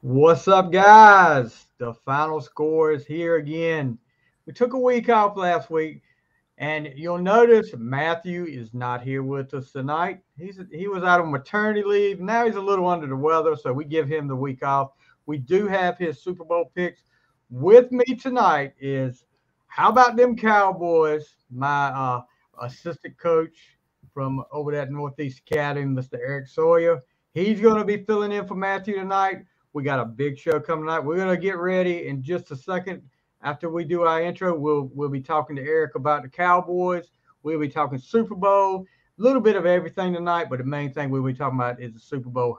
What's up, guys? The final score is here again. We took a week off last week, and you'll notice Matthew is not here with us tonight. He was out on maternity leave. Now he's a little under the weather, so we give him the week off. We do have his Super Bowl picks. With me tonight is how about them Cowboys? My assistant coach from over at Northeast Academy, Mr. Eric Sawyer. He's going to be filling in for Matthew tonight. We got a big show coming tonight. We're going to get ready in just a second. After we do our intro, we'll be talking to Eric about the Cowboys. We'll be talking Super Bowl, a little bit of everything tonight, but the main thing we'll be talking about is the Super Bowl.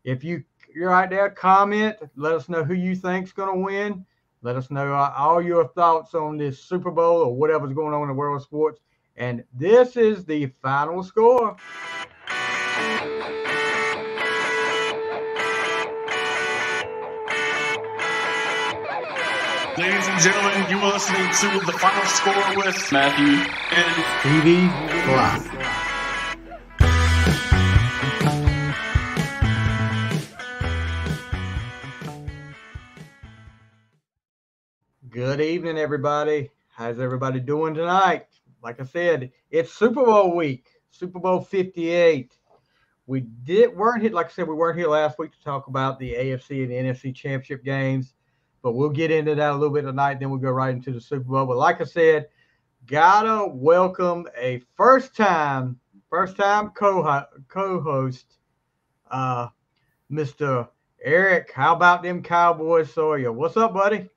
If you're right there, comment. Let us know who you think's going to win. Let us know all your thoughts on this Super Bowl or whatever's going on in the world of sports. And this is the final score. Ladies and gentlemen, you are listening to The Final Score with Matthew and TV Fly. Good evening, everybody. How's everybody doing tonight? Like I said, it's Super Bowl week, Super Bowl 58. We weren't here, like I said, we weren't here last week to talk about the AFC and the NFC championship games, but we'll get into that a little bit tonight. Then we'll go right into the Super Bowl. But like I said, gotta welcome a first-time co-host, Mr. Eric. How about them Cowboys, Sawyer? What's up, buddy?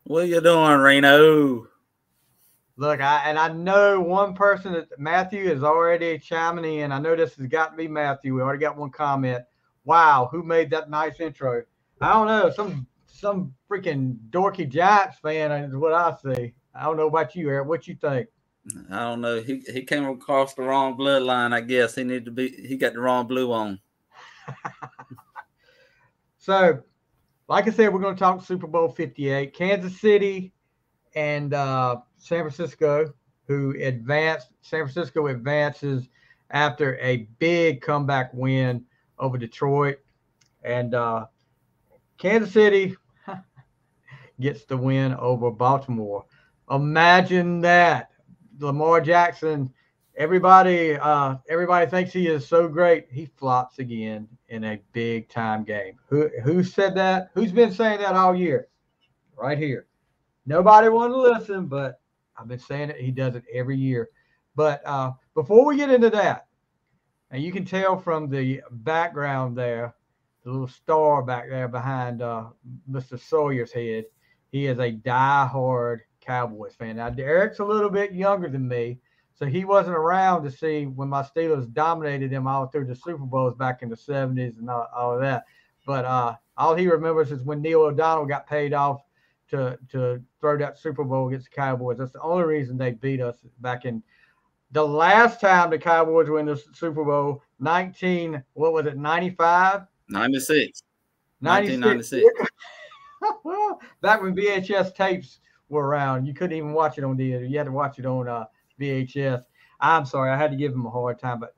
What you doing, Reno? Look, I know one person that Matthew is already chiming in. I know this has got to be Matthew. We already got one comment. Wow, who made that nice intro? I don't know. Some freaking dorky Giants fan is what I see. I don't know about you, Eric. What you think? I don't know. He came across the wrong bloodline, I guess. He got the wrong blue on. So, like I said, we're going to talk Super Bowl 58. Kansas City and San Francisco, who advanced. San Francisco advances after a big comeback win over Detroit. And Kansas City gets the win over Baltimore. Imagine that. Lamar Jackson, everybody thinks he is so great. He flops again in a big time game. Who said that? Who's been saying that all year? Right here. Nobody wanted to listen, but I've been saying it. He does it every year. But before we get into that, and you can tell from the background there, the little star back there behind Mr. Sawyer's head, he is a diehard Cowboys fan. Now, Eric's a little bit younger than me, so he wasn't around to see when my Steelers dominated them all through the Super Bowls back in the 70s and all of that. But all he remembers is when Neil O'Donnell got paid off to throw that Super Bowl against the Cowboys. That's the only reason they beat us back in the last time the Cowboys were in the Super Bowl, 95? 96. 1996. Back when VHS tapes were around, you couldn't even watch it on theater. You had to watch it on VHS. I'm sorry, I had to give him a hard time. But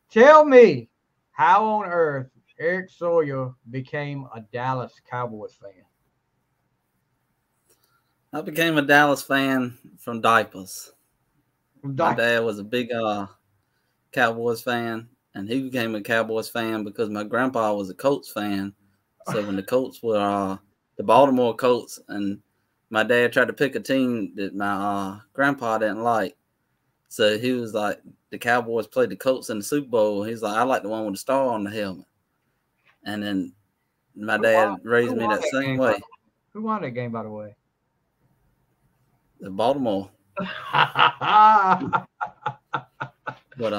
tell me, how on earth Eric Sawyer became a Dallas Cowboys fan? I became a Dallas fan from diapers. My dad was a big Cowboys fan, and he became a Cowboys fan because my grandpa was a Colts fan. So when the Colts were the Baltimore Colts, and my dad tried to pick a team that my grandpa didn't like, so he was like, the Cowboys played the Colts in the Super Bowl. He's like, I like the one with the star on the helmet. And then my dad raised me that same way. Who won that game, by the way? The Baltimore. But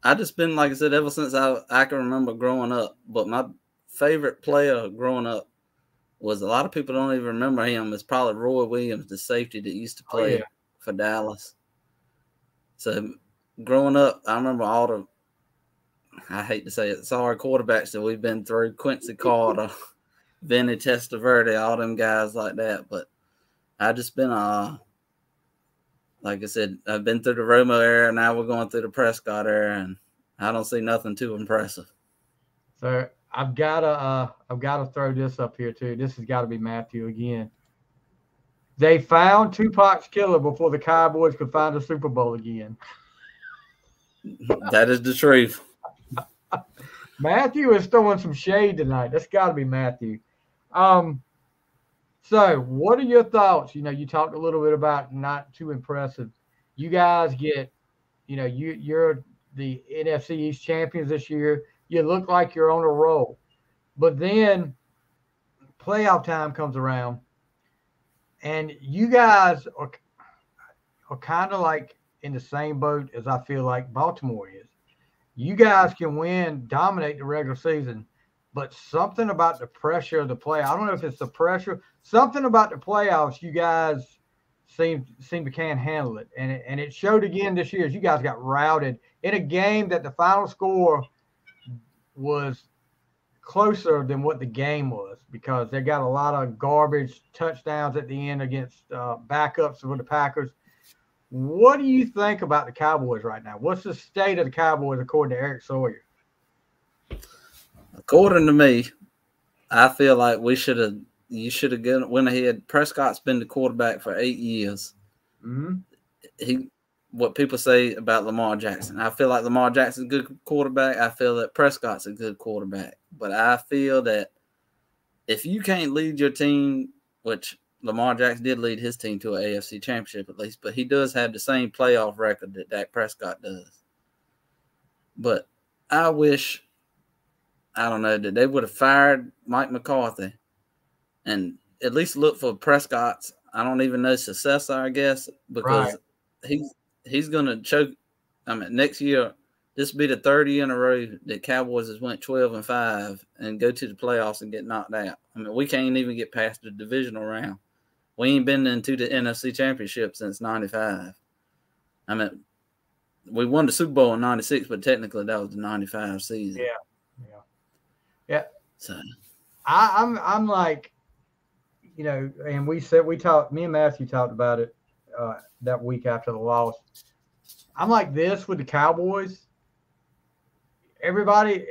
I just been, like I said, ever since I can remember growing up. But my favorite player growing up was, a lot of people don't even remember him. It's probably Roy Williams, the safety that used to play for Dallas. So growing up, I remember all the, I hate to say it, sorry quarterbacks that we've been through. Quincy Carter, Vinny Testaverde, all them guys like that. But I just been like I said, I've been through the Romo era. Now we're going through the Prescott era, and I don't see nothing too impressive. So I've gotta throw this up here too. This has got to be Matthew again. They found Tupac's killer before the Cowboys could find a Super Bowl again. That is the truth. Matthew is throwing some shade tonight. That's got to be Matthew. So what are your thoughts? You talked a little bit about not too impressive. You guys get, you're the NFC East champions this year. You look like you're on a roll. But then playoff time comes around, and you guys are kind of like in the same boat as I feel like Baltimore is. You guys can win, dominate the regular season, but something about the pressure of the play. I don't know if it's the pressure. Something about the playoffs, you guys seem to can't handle it. And it showed again this year as you guys got routed in a game that the final score was closer than what the game was because they got a lot of garbage touchdowns at the end against backups for the Packers. What do you think about the Cowboys right now? What's the state of the Cowboys according to Eric Sawyer? According to me, I feel like you should have went ahead. Prescott's been the quarterback for 8 years. Mm-hmm. What people say about Lamar Jackson. I feel like Lamar Jackson's a good quarterback. I feel that Prescott's a good quarterback. But I feel that if you can't lead your team, which Lamar Jackson did lead his team to an AFC championship at least, but he does have the same playoff record that Dak Prescott does. But I wish, I don't know, that they would have fired Mike McCarthy and at least look for Prescott's, I don't even know, successor, I guess, because he's going to choke. I mean, next year, this will be the third year in a row that Cowboys has went 12-5 and go to the playoffs and get knocked out. I mean, we can't even get past the divisional round. We ain't been into the NFC Championship since 95. I mean, we won the Super Bowl in 96, but technically that was the 95 season. Yeah. So I'm like, and me and Matthew talked about it that week after the loss. I'm like this with the Cowboys. Everybody,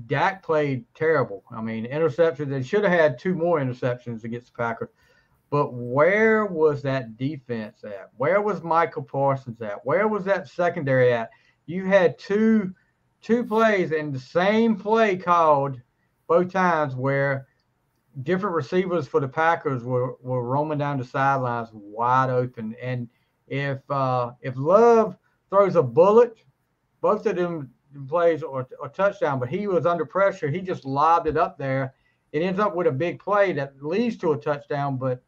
Dak played terrible. I mean, interceptions. They should have had 2 more interceptions against the Packers. But where was that defense at? Where was Michael Parsons at? Where was that secondary at? You had two plays and the same play called both times where different receivers for the Packers were roaming down the sidelines wide open. And if Love throws a bullet, both of them plays or touchdown, but he was under pressure. He just lobbed it up there. It ends up with a big play that leads to a touchdown. But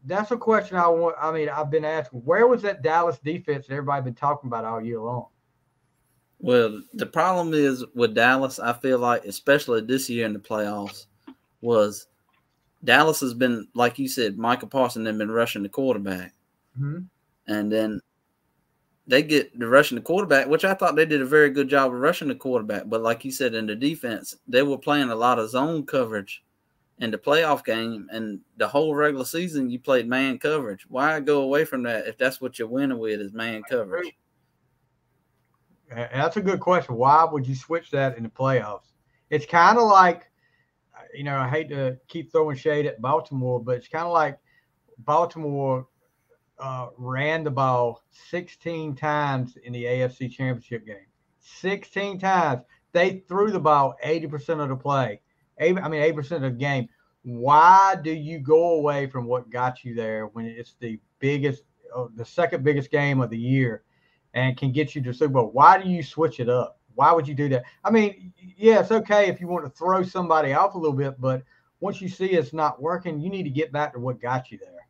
that's a question I've been asking. Where was that Dallas defense that everybody's been talking about all year long? Well, the problem is with Dallas, I feel like, especially this year in the playoffs, was Dallas has been, like you said, Michael Parsons has been rushing the quarterback. Mm-hmm. And then they get the rushing the quarterback, which I thought they did a very good job of rushing the quarterback. But like you said, in the defense, they were playing a lot of zone coverage in the playoff game. And the whole regular season, you played man coverage. Why go away from that if that's what you're winning with is man coverage? That's a good question. Why would you switch that in the playoffs? It's kind of like, I hate to keep throwing shade at Baltimore, but it's kind of like Baltimore ran the ball 16 times in the AFC Championship game. 16 times. They threw the ball 80% of the play. 80% of the game. Why do you go away from what got you there when it's the second biggest game of the year and can get you to Super Bowl? Why do you switch it up? Why would you do that? I mean, yeah, it's okay if you want to throw somebody off a little bit, but once you see it's not working, you need to get back to what got you there.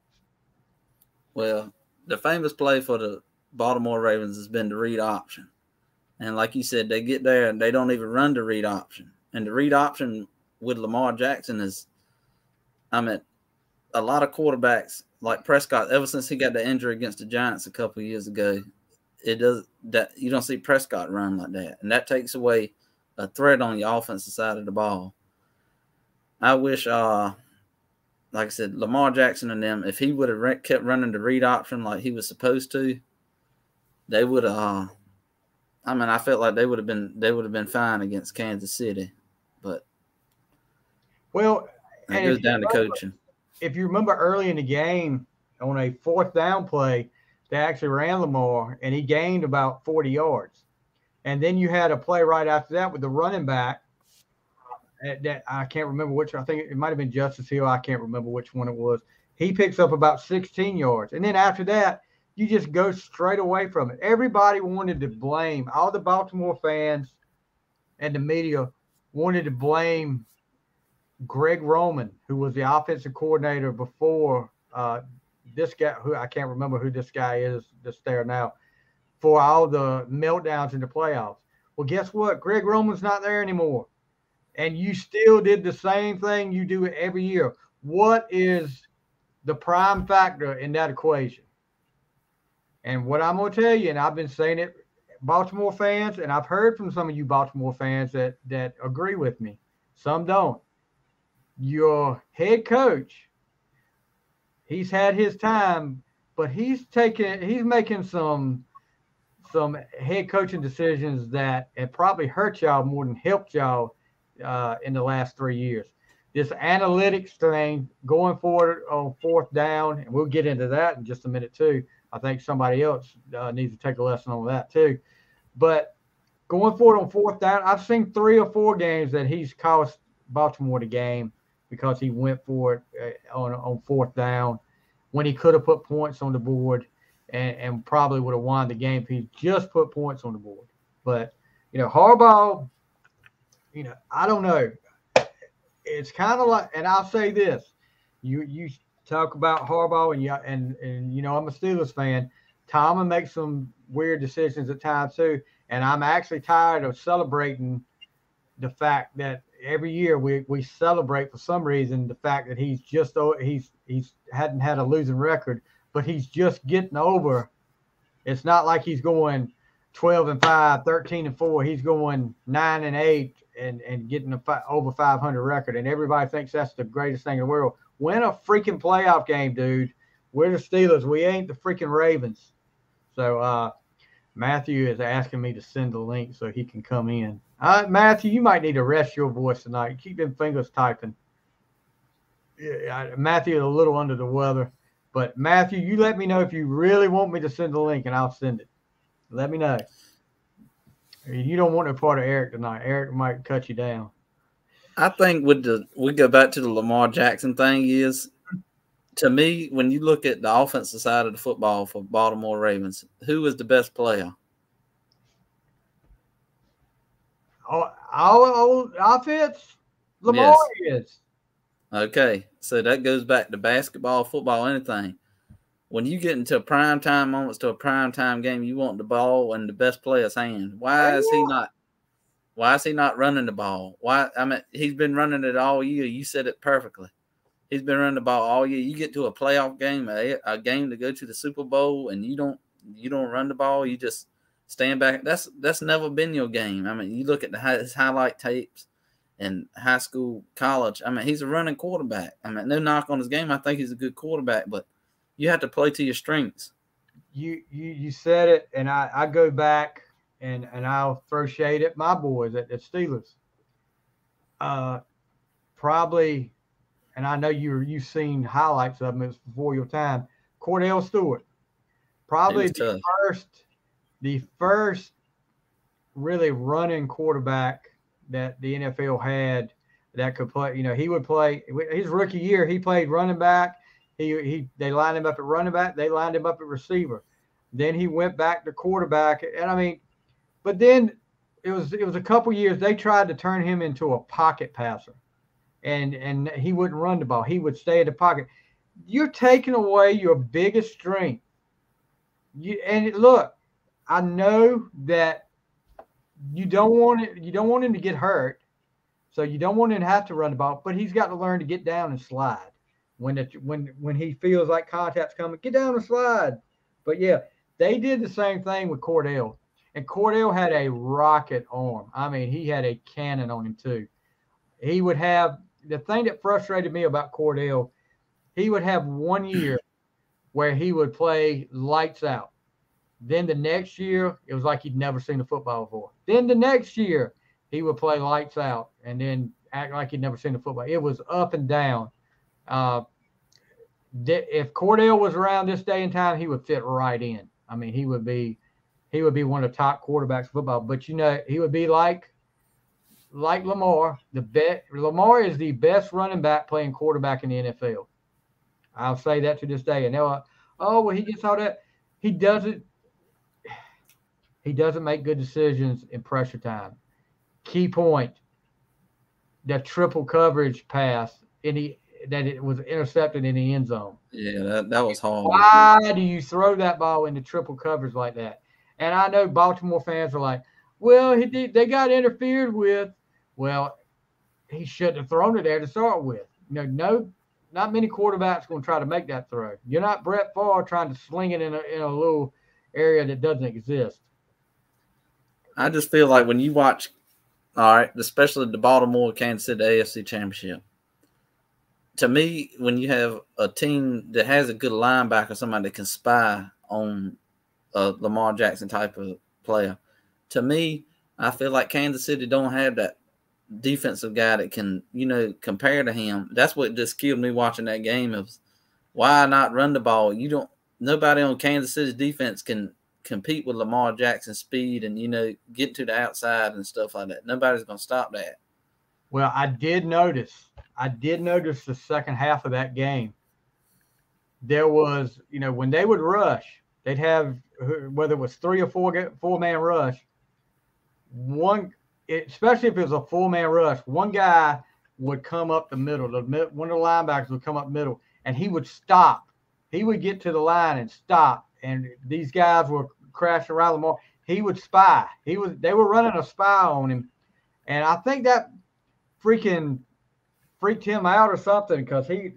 Well, the famous play for the Baltimore Ravens has been the read option. And like you said, they get there and they don't even run the read option. And the read option with Lamar Jackson is, a lot of quarterbacks like Prescott, ever since he got the injury against the Giants a couple of years ago, you don't see Prescott run like that. And that takes away a threat on your offensive side of the ball. I wish, like I said, Lamar Jackson and them, if he would have kept running the read option like he was supposed to, they would have I mean, I felt like they would have been fine against Kansas City, but it goes down to coaching. If you remember early in the game, on a 4th down play, they actually ran Lamar, and he gained about 40 yards. And then you had a play right after that with the running back. That I can't remember which. I think it might have been Justice Hill. I can't remember which one it was. He picks up about 16 yards. And then after that, you just go straight away from it. Everybody wanted to blame, all the Baltimore fans and the media wanted to blame Greg Roman, who was the offensive coordinator before this guy, who I can't remember who this guy is that's there now, for all the meltdowns in the playoffs. Well, guess what? Greg Roman's not there anymore. And you still did the same thing you do every year. What is the prime factor in that equation? And what I'm going to tell you, and I've been saying it, Baltimore fans, and I've heard from some of you Baltimore fans that agree with me. Some don't. Your head coach, he's had his time, but he's making some head coaching decisions that have probably hurt y'all more than helped y'all in the last 3 years. This analytics thing going forward on 4th down, and we'll get into that in just a minute too. I think somebody else needs to take a lesson on that too. But going forward on 4th down, I've seen 3 or 4 games that he's cost Baltimore the game because he went for it on 4th down when he could have put points on the board and probably would have won the game if he just put points on the board. But, Harbaugh, I don't know. It's kind of like, and I'll say this, you talk about Harbaugh and I'm a Steelers fan. Tomlin makes some weird decisions at times too, and I'm actually tired of celebrating the fact that every year we celebrate for some reason the fact that he's hadn't had a losing record, but he's just getting over. It's not like he's going 12-5, 13-4. He's going 9-8 and getting over 500 record, and everybody thinks that's the greatest thing in the world. Win a freaking playoff game, dude. We're the Steelers. We ain't the freaking Ravens. So Matthew is asking me to send the link so he can come in. Matthew, you might need to rest your voice tonight. Keep them fingers typing. Matthew is a little under the weather. But, Matthew, you let me know if you really want me to send the link, and I'll send it. Let me know. You don't want no part of Eric tonight. Eric might cut you down. I think we go back to the Lamar Jackson thing is, to me, when you look at the offensive side of the football for Baltimore Ravens, who is the best player? Our offense, Lamar is. Okay, so that goes back to basketball, football, anything. When you get into primetime moments to a primetime game, you want the ball in the best player's hand. Why is he not running the ball? He's been running it all year. You said it perfectly. He's been running the ball all year. You get to a playoff game, a game to go to the Super Bowl, and you don't run the ball. You just stand back. That's never been your game. You look at his highlight tapes in high school, college. He's a running quarterback. No knock on his game. I think he's a good quarterback, but you have to play to your strengths. You said it, and I go back and I'll throw shade at my boys at Steelers. Probably, and I know you've seen highlights of him. It was before your time. Cordell Stewart, probably the first really running quarterback that the NFL had that could play. He would play his rookie year. He played running back. They lined him up at running back. They lined him up at receiver. Then he went back to quarterback. And but then it was a couple years they tried to turn him into a pocket passer, and he wouldn't run the ball. He would stay in the pocket. You're taking away your biggest strength. Look, I know that you don't want it. You don't want him to get hurt, so you don't want him to have to run the ball. But he's got to learn to get down and slide. When he feels like contact's coming, get down and slide. But yeah, they did the same thing with Cordell, and Cordell had a rocket arm. He had a cannon on him too. He would have the thing that frustrated me about Cordell. He would have 1 year where he would play lights out. Then the next year, it was like he'd never seen the football before. Then the next year, he would play lights out and then act like he'd never seen the football. It was up and down. If Cordell was around this day and time, he would fit right in. I mean, he would be one of the top quarterbacks in football. But he would be like Lamar. Lamar is the best running back playing quarterback in the NFL. I'll say that to this day. And they'll, well, he gets all that. He doesn't make good decisions in pressure time. Key point: the triple coverage pass that it was intercepted in the end zone. Yeah, that was hard. Why do you throw that ball into triple coverage like that? And I know Baltimore fans are like, well, they got interfered with. Well, he shouldn't have thrown it there to start with. Not many quarterbacks going to try to make that throw. You're not Brett Favre trying to sling it in a little area that doesn't exist. I just feel like when you watch, all right, especially the Baltimore Kansas City AFC Championship, to me, when you have a team that has a good linebacker, somebody that can spy on a Lamar Jackson type of player, to me, I feel like Kansas City don't have that defensive guy that can, compare to him. That's what just killed me watching that game. Is why not run the ball? Nobody on Kansas City's defense can compete with Lamar Jackson's speed and, get to the outside and stuff like that. Nobody's going to stop that. Well, I did notice the second half of that game. There was, when they would rush, they'd have, whether it was 3 or 4-man rush, especially if it was a 4-man rush, one guy would come up the middle. One of the linebackers would come up middle, and he would stop. He would get to the line and stop, and these guys were crashing around Lamar. He would spy. They were running a spy on him, and I think that freaking freaked him out or something because he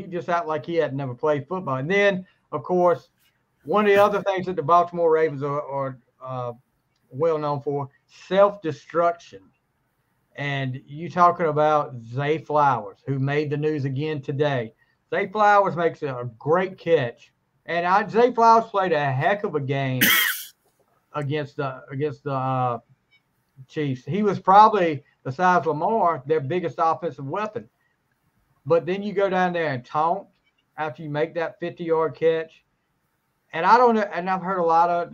just acted like he had never played football. And then, of course, one of the other things that the Baltimore Ravens are well known for, self-destruction. And you talking about Zay Flowers, who made the news again today. Zay Flowers makes a great catch. And Zay Flowers played a heck of a game against the Chiefs. He was probably, besides Lamar, their biggest offensive weapon. But then you go down there and taunt after you make that 50-yard catch. And I don't know, and I've heard a lot of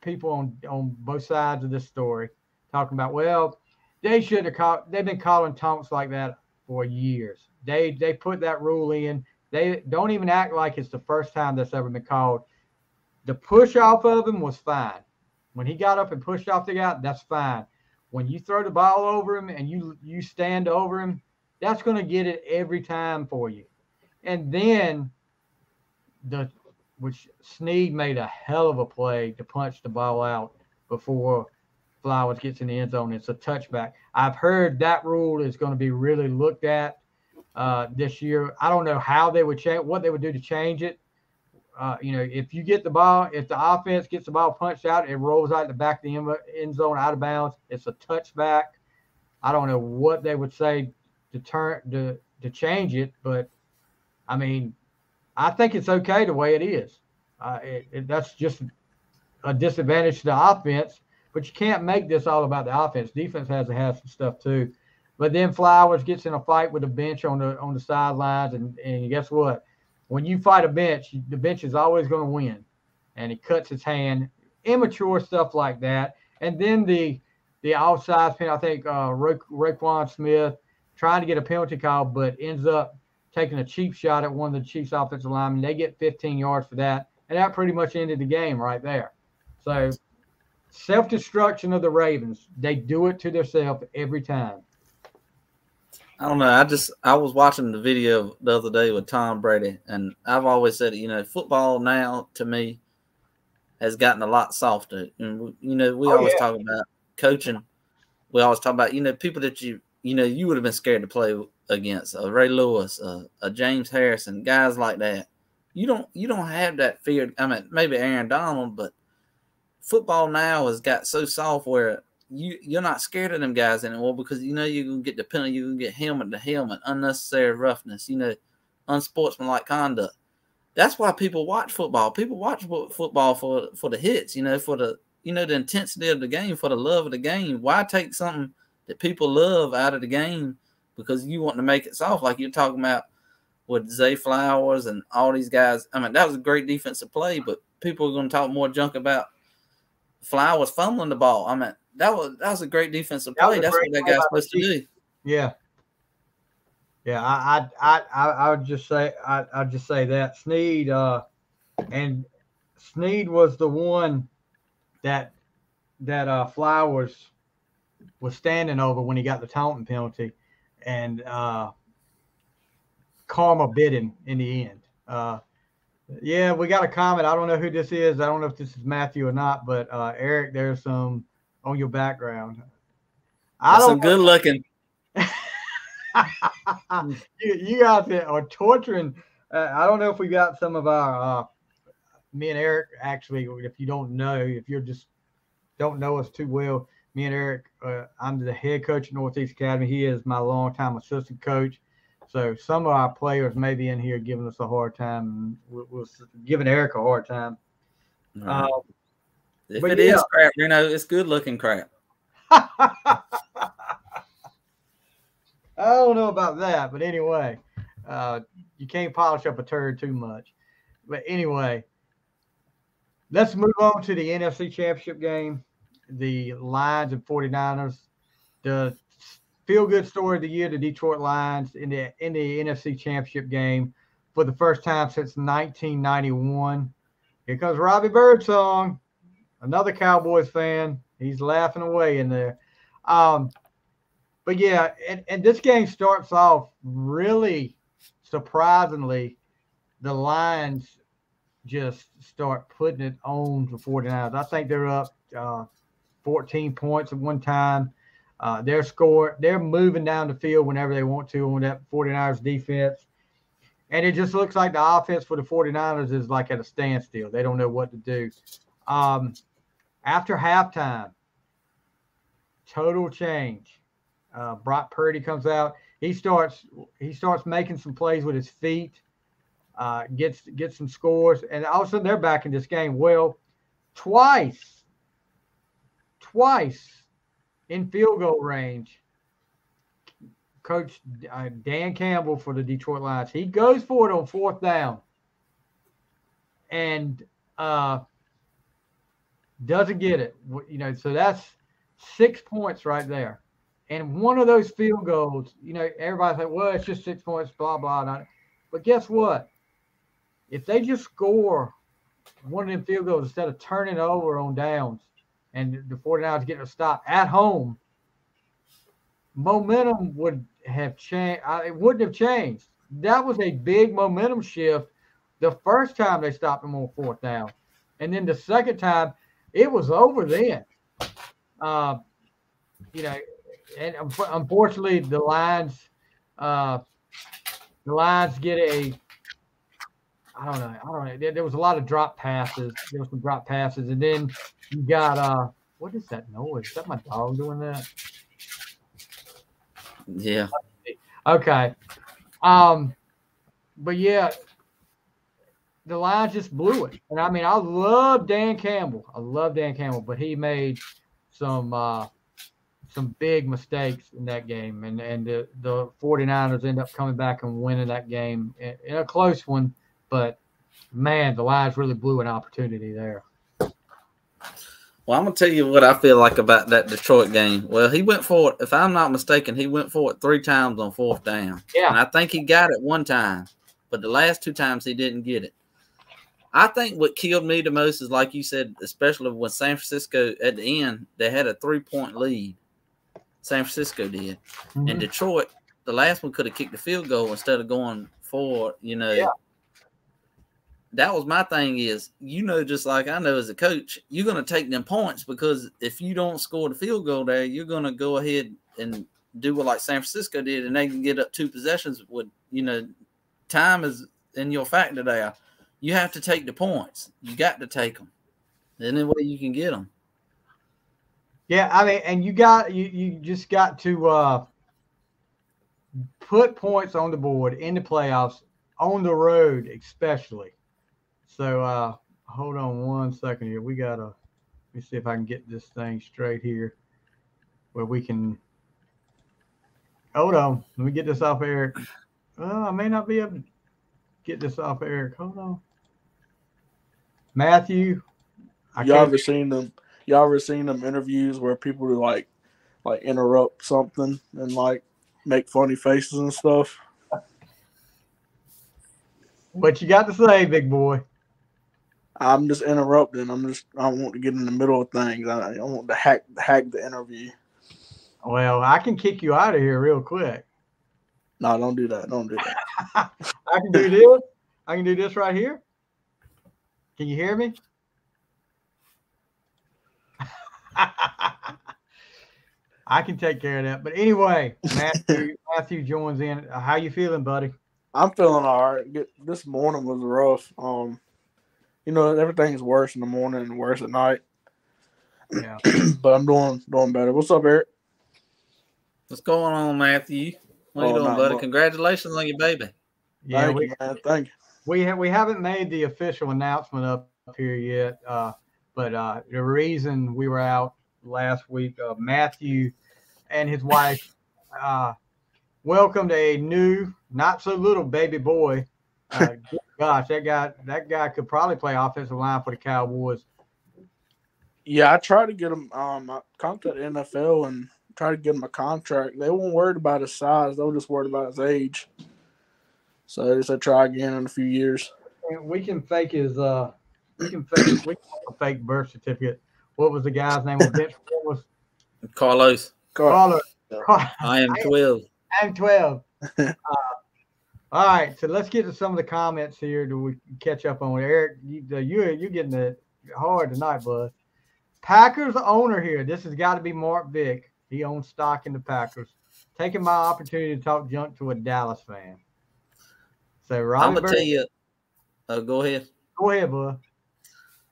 people on both sides of this story talking about, well, they've been calling taunts like that for years. They put that rule in. They don't even act like it's the first time that's ever been called. The push off of him was fine. When he got up and pushed off the guy, that's fine. When you throw the ball over him and you stand over him, that's going to get it every time for you. And then which Snead made a hell of a play to punch the ball out before Flowers gets in the end zone. It's a touchback. I've heard that rule is going to be really looked at this year. I don't know how they would change, what they would do to change it. If you get the ball, if the offense gets the ball punched out, it rolls out the back of the end zone out of bounds. It's a touchback. I don't know what they would say to change it, but I mean, I think it's okay the way it is. That's just a disadvantage to the offense, but you can't make this all about the offense. Defense has to have some stuff too. But then Flowers gets in a fight with the bench on the sidelines, and guess what? When you fight a bench, the bench is always going to win. And he cuts his hand. Immature stuff like that. And then the offside penalty, I think Raekwon Smith trying to get a penalty call, but ends up taking a cheap shot at one of the Chiefs' offensive linemen. They get 15 yards for that, and that pretty much ended the game right there. So self-destruction of the Ravens, they do it to themselves every time. I don't know. I was watching the video the other day with Tom Brady, and I've always said, football now to me has gotten a lot softer. And we always talk about coaching. We always talk about people that you would have been scared to play against, Ray Lewis, a James Harrison, guys like that. You don't have that fear. I mean, maybe Aaron Donald, but football now has got so soft where you're not scared of them guys anymore because you're gonna get the penalty, you're gonna get helmet to helmet, unnecessary roughness, unsportsmanlike conduct. that's why people watch football. People watch football for the hits, for the the intensity of the game, for the love of the game. Why take something that people love out of the game because you want to make it soft, like you're talking about with Zay Flowers and all these guys? I mean, that was a great defensive play, but people are going to talk more junk about Flowers fumbling the ball. I mean, that was a great defensive play. That's what that guy's supposed to do. Yeah. Yeah, I would just say that Snead and Snead was the one that Flowers was standing over when he got the taunting penalty, and karma bit him in the end. Yeah, we got a comment. I don't know who this is. I don't know if this is Matthew or not, but Eric, there's some on your background. Some good looking. You guys are torturing. I don't know if we got some of our me and Eric, actually, if you don't know, if you just don't know us too well, me and Eric, I'm the head coach at Northeast Academy. He is my longtime assistant coach. So some of our players may be in here giving us a hard time. We're giving Eric a hard time. Right. If it is crap, it's good looking crap. I don't know about that, but anyway, you can't polish up a turd too much. But anyway, let's move on to the NFC Championship game. The Lions and 49ers. The feel-good story of the year, the Detroit Lions in the NFC Championship game for the first time since 1991. Here comes Robbie Birdsong, another Cowboys fan. He's laughing away in there. But yeah, and this game starts off really surprisingly. The Lions just start putting it on the 49ers. I think they're up 14 points at one time. They're moving down the field whenever they want to on that 49ers defense. And it just looks like the offense for the 49ers is like at a standstill. They don't know what to do. After halftime, total change. Brock Purdy comes out. He starts making some plays with his feet, gets some scores, and all of a sudden they're back in this game. Well, twice in field goal range, Coach Dan Campbell for the Detroit Lions, he goes for it on fourth down and doesn't get it. So that's 6 points right there. And one of those field goals, everybody's like, well, it's just 6 points, blah, blah. But guess what? If they just score one of them field goals instead of turning over on downs and the 49ers getting a stop at home, momentum would have changed. It wouldn't have changed. That was a big momentum shift the first time they stopped them on fourth down. And then the second time, it was over then. And unfortunately, the Lions get a. I don't know. There was a lot of drop passes. There were some drop passes, and then you got what is that noise? Is that my dog doing that? Yeah. Okay. But yeah, the Lions just blew it. And I mean, I love Dan Campbell. But he made some big mistakes in that game, and the 49ers end up coming back and winning that game in a close one. But man, the Lions really blew an opportunity there. Well, I'm going to tell you what I feel like about that Detroit game. Well, he went for it, if I'm not mistaken, he went for it 3 times on fourth down. Yeah. And I think he got it one time, but the last 2 times he didn't get it. I think what killed me the most is, like you said, especially when San Francisco at the end, they had a 3-point lead. San Francisco did. Mm-hmm. And Detroit, the last one could have kicked the field goal instead of going for, Yeah. That was my thing is, just like I know as a coach, you're going to take them points because if you don't score the field goal there, you're going to go ahead and do what like San Francisco did, and they can get up 2 possessions with, time is in your factor there. You have to take the points. You got to take them. Any way you can get them. Yeah, I mean, and you just got to put points on the board in the playoffs on the road, especially. So hold on 1 second here. Let me see if I can get this thing straight here where we can. Hold on. Let me get this off Eric. I may not be able to get this off Eric. Hold on. Matthew. Y'all ever seen them? Y'all ever seen them interviews where people do like interrupt something and like make funny faces and stuff? What you got to say, big boy? I'm just interrupting. I want to get in the middle of things. I want to hack the interview. Well, I can kick you out of here real quick. No, don't do that. Don't do that. I can do this. I can do this right here. Can you hear me? I can take care of that. But anyway, Matthew joins in. How you feeling, buddy? I'm feeling all right. This morning was rough. Everything's worse in the morning and worse at night. Yeah. But I'm doing better. What's up, Eric? What's going on, Matthew? What you doing, buddy? Congratulations on your baby. Yeah, Thank you. We haven't made the official announcement up here yet. But the reason we were out last week, Matthew and his wife welcomed a new, not so little baby boy. Gosh, that guy could probably play offensive line for the Cowboys. Yeah, I tried to get him. I contacted the NFL and tried to get him a contract. They weren't worried about his size; they were just worried about his age. So they said try again in a few years. We can fake his. We can fake birth certificate. What was the guy's name? Was Carlos. I am 12. I'm 12. All right, so let's get to some of the comments here. Do we catch up on Eric? You're getting it hard tonight, bud. Packers owner here. This has got to be Mark Vick. He owns stock in the Packers. Taking my opportunity to talk junk to a Dallas fan. So, I'm gonna tell you. Go ahead. Go ahead, bud.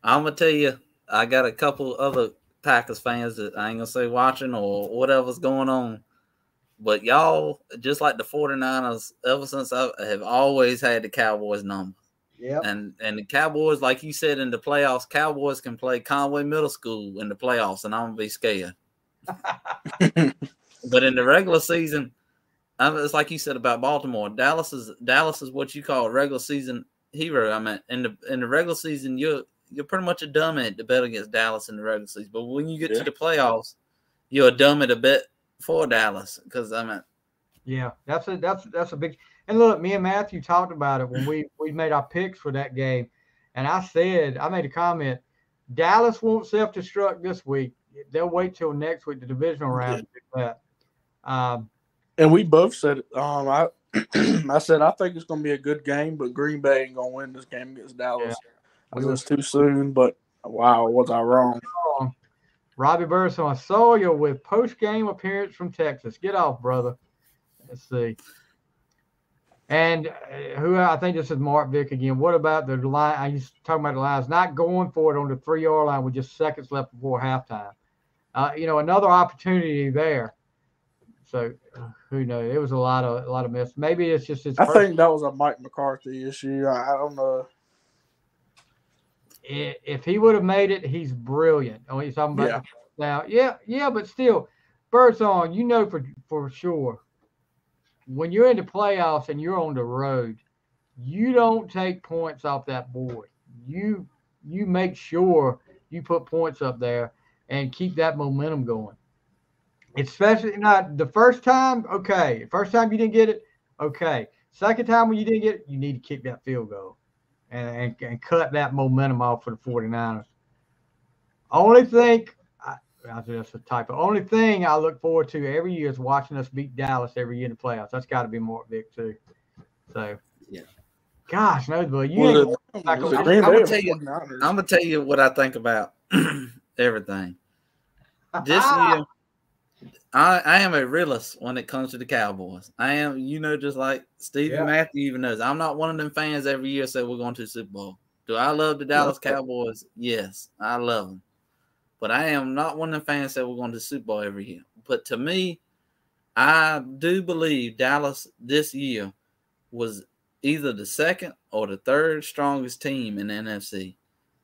I'm gonna tell you. I got a couple other Packers fans that I ain't gonna say watching or whatever's going on. But y'all, just like the 49ers, ever since I have always had the Cowboys number. Yeah. And the Cowboys, like you said in the playoffs, Cowboys can play Conway Middle School in the playoffs, and I'm gonna be scared. But in the regular season, it's like you said about Baltimore. Dallas is what you call a regular season hero. I mean, in the regular season, you're pretty much a dummy to bet against Dallas in the regular season. But when you get to the playoffs, you're a dummy to bet for Dallas because yeah, that's a big. And look, me and Matthew talked about it when we made our picks for that game, and I made a comment. Dallas won't self-destruct this week. They'll wait till next week, the divisional round, to do that. And we both said it. I said I think it's going to be a good game, but Green Bay ain't going to win this game against Dallas. Yeah. It was too soon, but wow, was I wrong? Robbie Burson, Sawyer with post-game appearance from Texas. Get off, brother. Let's see. And I think this is Mark Vick again. What about the line? I used to talk about the lines not going for it on the 3-yard line with just seconds left before halftime. Another opportunity there. So who knows? It was a lot of miss. Maybe it's just his. I think that was a Mike McCarthy issue. I don't know. If he would have made it, he's brilliant. Oh, he's talking about now. Yeah, but still, Birdsong, for sure. When you're in the playoffs and you're on the road, you don't take points off that board. You make sure you put points up there and keep that momentum going. Especially not the first time, okay. First time you didn't get it, okay. Second time when you didn't get it, you need to kick that field goal and cut that momentum off for the 49ers. That's a typo. Only thing I look forward to every year is watching us beat Dallas every year in the playoffs. That's got to be Mark Vick too. So, yeah. Gosh, no, but I'm gonna tell you what I think about everything. This year, I am a realist when it comes to the Cowboys. I am, just like Steve and Matthew even knows. I'm not one of them fans every year say we're going to the Super Bowl. Do I love the Dallas Cowboys? Yes, I love them. But I am not one of them fans that we're going to the Super Bowl every year. But to me, I do believe Dallas this year was either the second or the third strongest team in the NFC.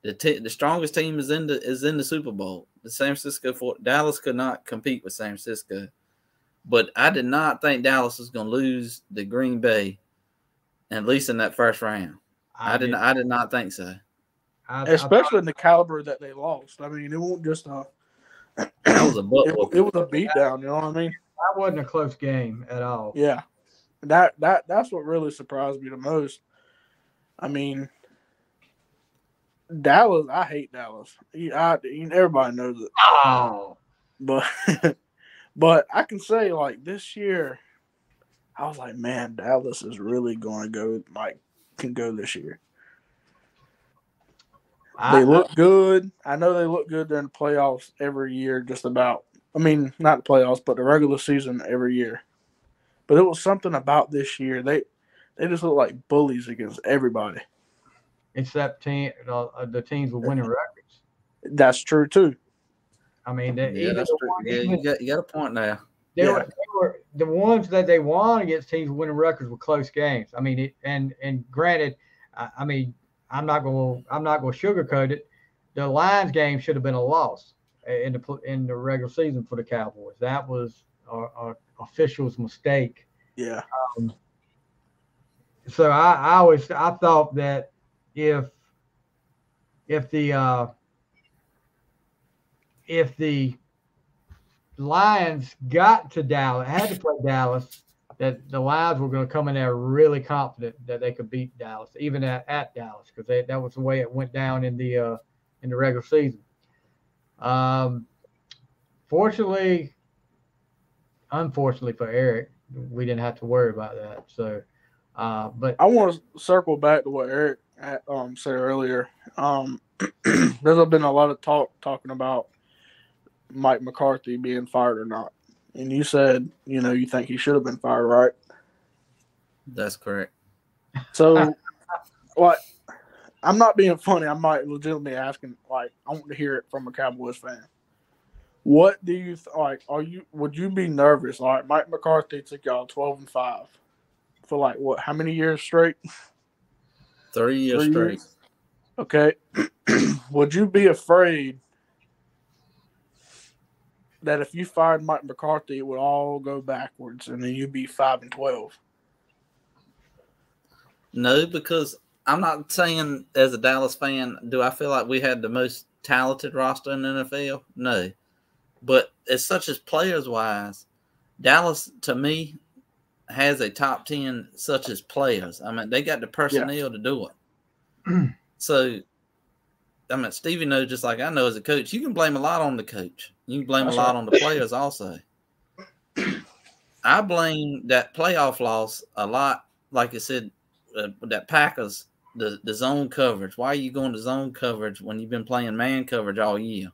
The strongest team is in the Super Bowl. The San Francisco Dallas could not compete with San Francisco, but I did not think Dallas was going to lose to Green Bay, at least in that first round. I did not think so. Especially in the caliber that they lost. I mean, it wasn't just a. That was a butt whooping. It was a beatdown. You know what I mean? That wasn't a close game at all. Yeah, that's what really surprised me the most. I mean, Dallas. I hate Dallas. Everybody knows it. Oh, but I can say like this year, I was like, man, Dallas is really going to go. Can go this year. They look good. I know they look good during the playoffs every year, just about. I mean, not the playoffs, but the regular season every year. But it was something about this year. They just look like bullies against everybody. Except the teams with winning records. That's true, too. I mean, that's true. You got a point there. They were the ones that they won against teams with winning records were close games. I mean, and granted, I mean, I'm not going to sugarcoat it. The Lions game should have been a loss in the regular season for the Cowboys. That was our official's mistake. Yeah. So I thought that if the Lions got to Dallas, had to play Dallas, that the Lions were going to come in there really confident that they could beat Dallas, even at Dallas, because that was the way it went down in the regular season. Unfortunately for Eric, we didn't have to worry about that. So, but I want to circle back to what Eric said earlier. There's been a lot of talking about Mike McCarthy being fired or not. And you said, you think he should have been fired, right? That's correct. So, I'm not being funny. I might legitimately asking, I want to hear it from a Cowboys fan. What do you would you be nervous? Mike McCarthy took y'all 12-5 for how many years straight? 3 years straight. Okay. Would you be afraid that if you fired Mike McCarthy, it would all go backwards and then you'd be 5-12? No, because I'm not saying as a Dallas fan, do I feel like we had the most talented roster in the NFL? No. But as such as players-wise, Dallas, to me, has a top 10 such as players. I mean, they got the personnel to do it. So, I mean, Stevie knows just like I know as a coach, you can blame a lot on the coach. You can blame a lot on the players also. I blame that playoff loss a lot, like I said, that Packers, the zone coverage. Why are you going to zone coverage when you've been playing man coverage all year?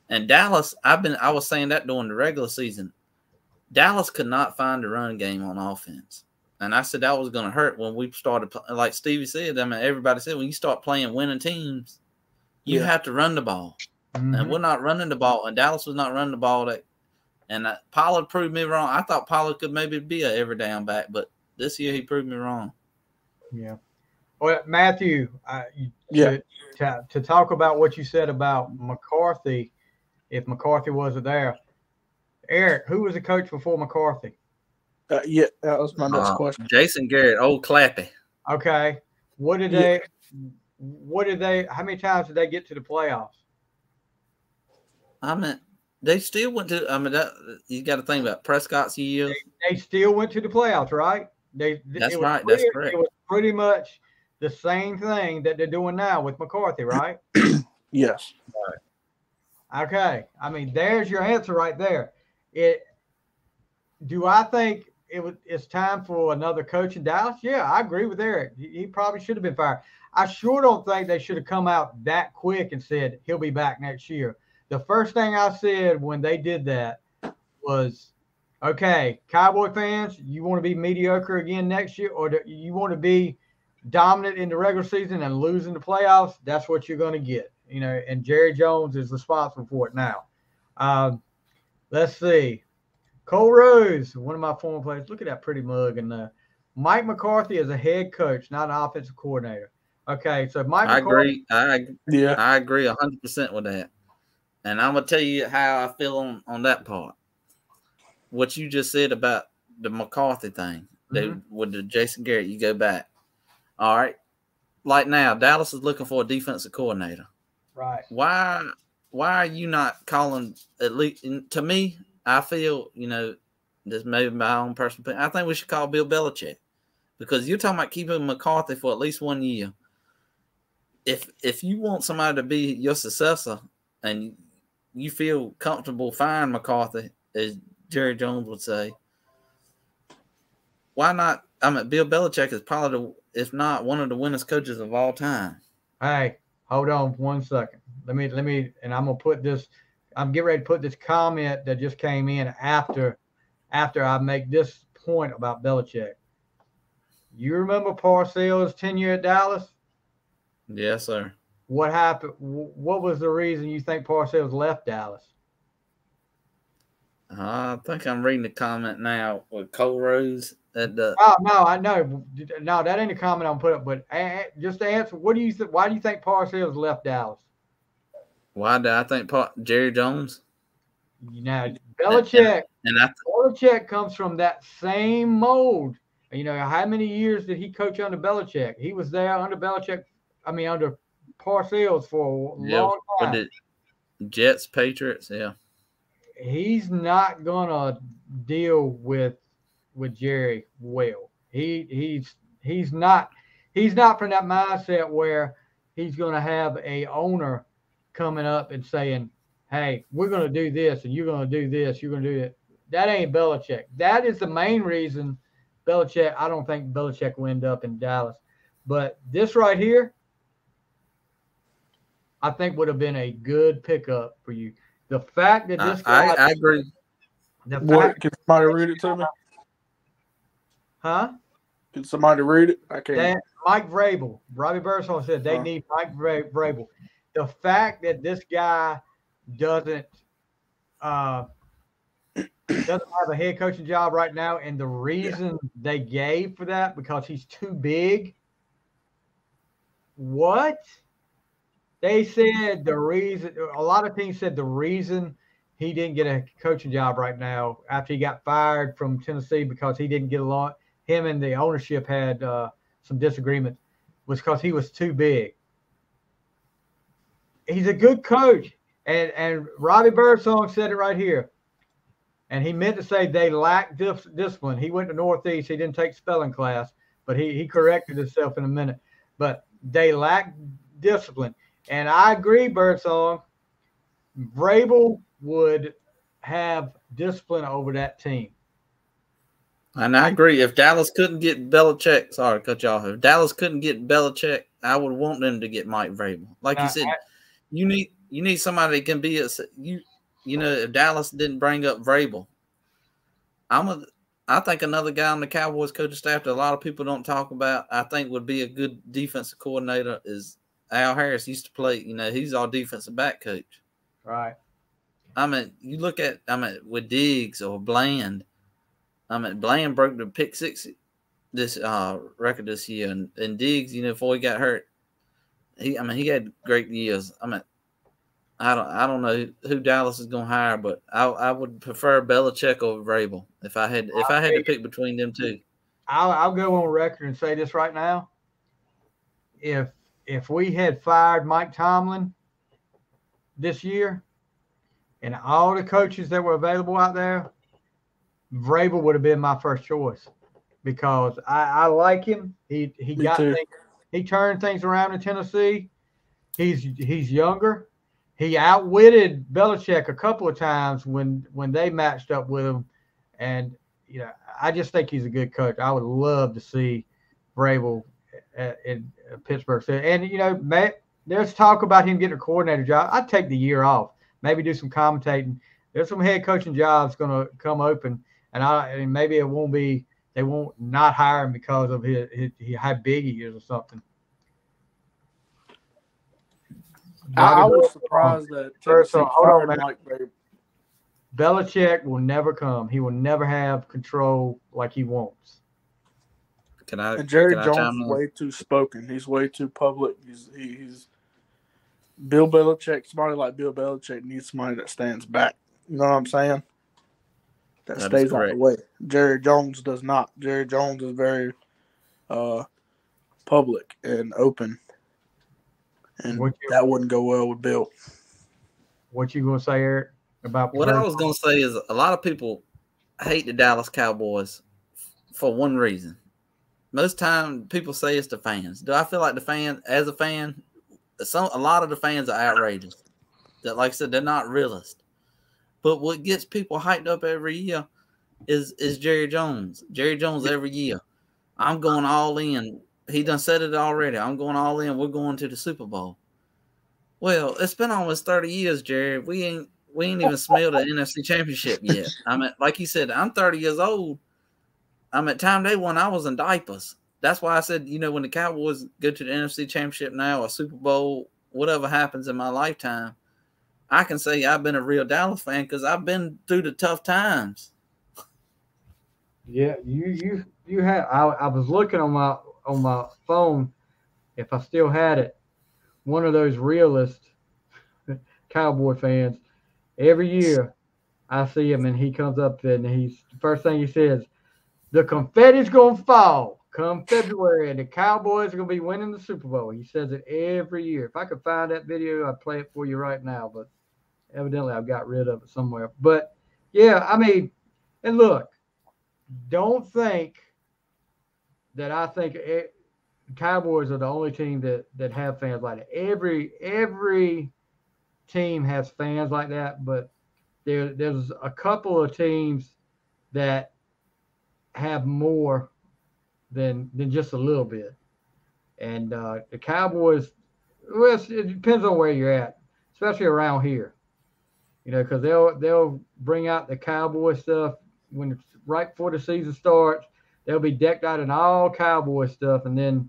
And Dallas, I was saying that during the regular season. Dallas could not find the run game on offense. And I said that was going to hurt when we started, like Stevie said, I mean, everybody said, when you start playing winning teams, you have to run the ball. Mm-hmm. And we're not running the ball. And Dallas was not running the ball. And Pollard proved me wrong. I thought Pollard could maybe be a every down back, but this year he proved me wrong. Yeah. Well, Matthew, to talk about what you said about McCarthy, if McCarthy wasn't there, Eric, who was the coach before McCarthy? That was my next question. Jason Garrett, old Clappy. Okay. How many times did they get to the playoffs? I mean, they still went to, you got to think about Prescott's years. They still went to the playoffs, right? That's right. That's correct. It was pretty much the same thing that they're doing now with McCarthy, right? Yes. Right. Okay. I mean, there's your answer right there. Do I think it's time for another coach in Dallas? Yeah, I agree with Eric. He probably should have been fired. I sure don't think they should have come out that quick and said he'll be back next year. The first thing I said when they did that was, okay, Cowboy fans, you want to be mediocre again next year, or do you want to be dominant in the regular season and lose in the playoffs? That's what you're going to get, and Jerry Jones is responsible for it now. Let's see. Cole Rose, one of my former players. Look at that pretty mug. And Mike McCarthy is a head coach, not an offensive coordinator. Okay, so Mike I McCarthy. agree. I agree 100% with that. And I'm gonna tell you how I feel on that part. What you just said about the McCarthy thing, with the Jason Garrett, you go back. All right, like now, Dallas is looking for a defensive coordinator. Right. Why are you not calling, at least to me? I feel, this may be my own personal opinion. I think we should call Bill Belichick, because you're talking about keeping McCarthy for at least 1 year. If you want somebody to be your successor and you feel comfortable firing McCarthy, as Jerry Jones would say, why not? I mean, Bill Belichick is probably, if not one of the winningest coaches of all time. Hey, hold on 1 second. Let me, and I'm gonna put this. I'm getting ready to put this comment that just came in after I make this point about Belichick. You remember Parcells' tenure at Dallas? Yes, sir. What happened? What was the reason you think Parcells left Dallas? I think I'm reading the comment now with Cole Rose at the. Oh no, I know. No, that ain't a comment I'm put up. But just to answer, what do you why do you think Parcells left Dallas? Why do I think Jerry Jones? Belichick. And Belichick comes from that same mold. How many years did he coach under Belichick? He was there under Belichick. Under Parcells for a long time. With the Jets, Patriots, yeah. He's not gonna deal with Jerry well. He's not from that mindset where he's gonna have a owner coming up and saying, hey, we're gonna do this and you're gonna do this, you're gonna do it. That ain't Belichick. That is the main reason Belichick. I don't think Belichick will end up in Dallas. But this right here, I think would have been a good pickup for you. The fact that this guy, I agree. Can somebody read it to me? Huh? Can somebody read it? I can't. Mike Vrabel. Robbie Birdsong said they need Mike Vrabel. The fact that this guy doesn't have a head coaching job right now, and the reason they gave for that because he's too big. What? They said the reason, a lot of teams said the reason he didn't get a coaching job right now after he got fired from Tennessee because he didn't get along, him and the ownership had some disagreements, was because he was too big. He's a good coach. And Robbie Birdsong said it right here. And he meant to say they lack discipline. He went to Northeast. He didn't take spelling class, but he corrected himself in a minute. But they lack discipline. And I agree, Birdsong. Vrabel would have discipline over that team. And I agree. If Dallas couldn't get Belichick, sorry to cut you off. If Dallas couldn't get Belichick, I would want them to get Mike Vrabel. Like you said, you need somebody that can be if Dallas didn't bring up Vrabel, I think another guy on the Cowboys coaching staff that a lot of people don't talk about, I think would be a good defensive coordinator is Al Harris. Used to play, he's our defensive back coach. Right. You look at, with Diggs or Bland. Bland broke the pick six this record this year, and Diggs, before he got hurt, he had great years. I don't know who Dallas is going to hire, but I would prefer Belichick over Vrabel if I had to pick between them two. I'll go on record and say this right now. If we had fired Mike Tomlin this year and all the coaches that were available out there, Vrabel would have been my first choice because I like him. He turned things around in Tennessee. He's younger. He outwitted Belichick a couple of times when they matched up with him. And, I just think he's a good coach. I would love to see Vrabel in Pittsburgh. And, Matt, there's talk about him getting a coordinator job. I'd take the year off, maybe do some commentating. There's some head coaching jobs going to come open. And maybe it won't be, they won't not hire him because of how big he is or something. I was surprised that Tennessee fired Mike Vrabel. Belichick will never come. He will never have control like he wants. And Jerry Jones chime is in? way too spoken. He's way too public. He's Bill Belichick. Somebody like Bill Belichick needs somebody that stands back. You know what I'm saying? That stays out of the way. Jerry Jones does not. Jerry Jones is very public and open, and that wouldn't go well with Bill. What you gonna say, Eric? About what I was gonna say is a lot of people hate the Dallas Cowboys for one reason. Most time people say it's the fans. Do I feel like as a fan, a lot of the fans are outrageous. That, like I said, they're not realist. But what gets people hyped up every year is Jerry Jones. Jerry Jones every year. I'm going all in. He done said it already. I'm going all in. We're going to the Super Bowl. Well, it's been almost 30 years, Jerry. We ain't even smelled the NFC Championship yet. I mean, like you said, I'm 30 years old. At time they won, I was in diapers. That's why I said, when the Cowboys go to the NFC Championship now or Super Bowl, whatever happens in my lifetime, I can say I've been a real Dallas fan because I've been through the tough times. Yeah, you had. I was looking on my phone, if I still had it. One of those realist Cowboy fans. Every year, I see him and he comes up and the first thing he says, "The confetti's gonna fall come February, and the Cowboys are gonna be winning the Super Bowl." He says it every year. If I could find that video, I'd play it for you right now. But evidently, I've got rid of it somewhere. But yeah, I mean, and look, don't think that I think Cowboys are the only team that have fans like that. Every team has fans like that, but there's a couple of teams that have more than just a little bit. And the Cowboys, well, it depends on where you're at, especially around here. Because they'll bring out the Cowboy stuff when it's right before the season starts. They'll be decked out in all Cowboy stuff, and then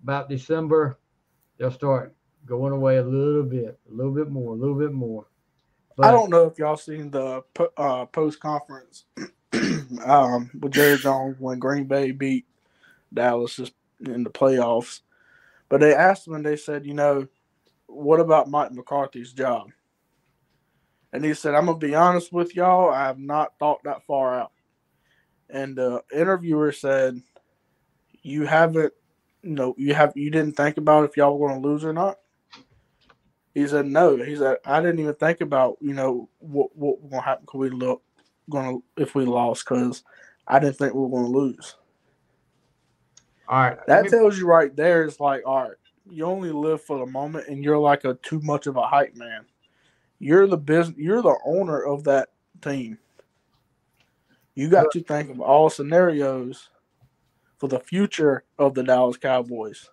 about December, they'll start going away a little bit more. But I don't know if y'all seen the post conference with Jerry Jones when Green Bay beat Dallas just in the playoffs. But they asked him and they said, what about Mike McCarthy's job? And he said, I'm going to be honest with y'all, I have not thought that far out. And the interviewer said, you haven't, you didn't think about if y'all were going to lose or not? He said, no. He said, I didn't even think about, what was going to happen if we lost, because I didn't think we were going to lose. All right. That tells you right there, it's like, all right, you only live for the moment, and you're like too much of a hype man. You're the owner of that team. You got to think of all scenarios for the future of the Dallas Cowboys.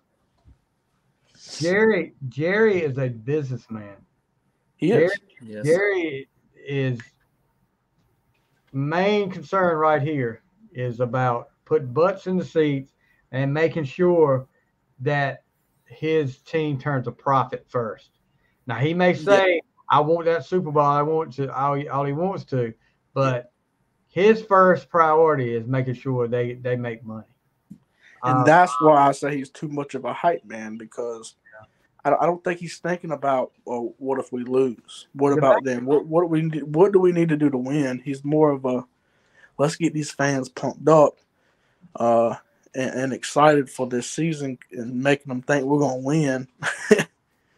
Jerry is a businessman. Jerry is main concern right here is about putting butts in the seats and making sure that his team turns a profit first. Now he may say, I want that Super Bowl. I want to all he wants to, but his first priority is making sure they make money. And that's why I say he's too much of a hype man, because I don't think he's thinking about, what if we lose? What about them? What do we need to do to win? He's more of a, let's get these fans pumped up and excited for this season and making them think we're going to win.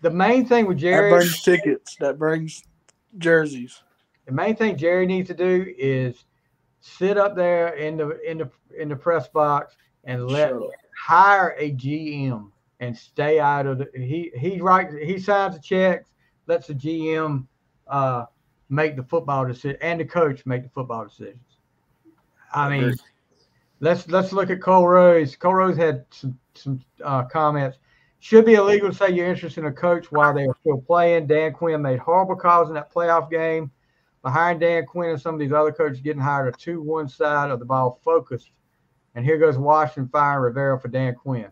The main thing with Jerry, that brings tickets, that brings jerseys. The main thing Jerry needs to do is sit up there in the press box and hire a GM and stay out of the. He signs the checks, lets the GM make the football decision, and the coach make the football decisions. I mean, let's look at Cole Rose. Cole Rose had some comments. Should be illegal to say you're interested in a coach while they are still playing. Dan Quinn made horrible calls in that playoff game. Behind Dan Quinn and some of these other coaches getting hired are too one side of the ball focused. And here goes Washington firing Rivera for Dan Quinn.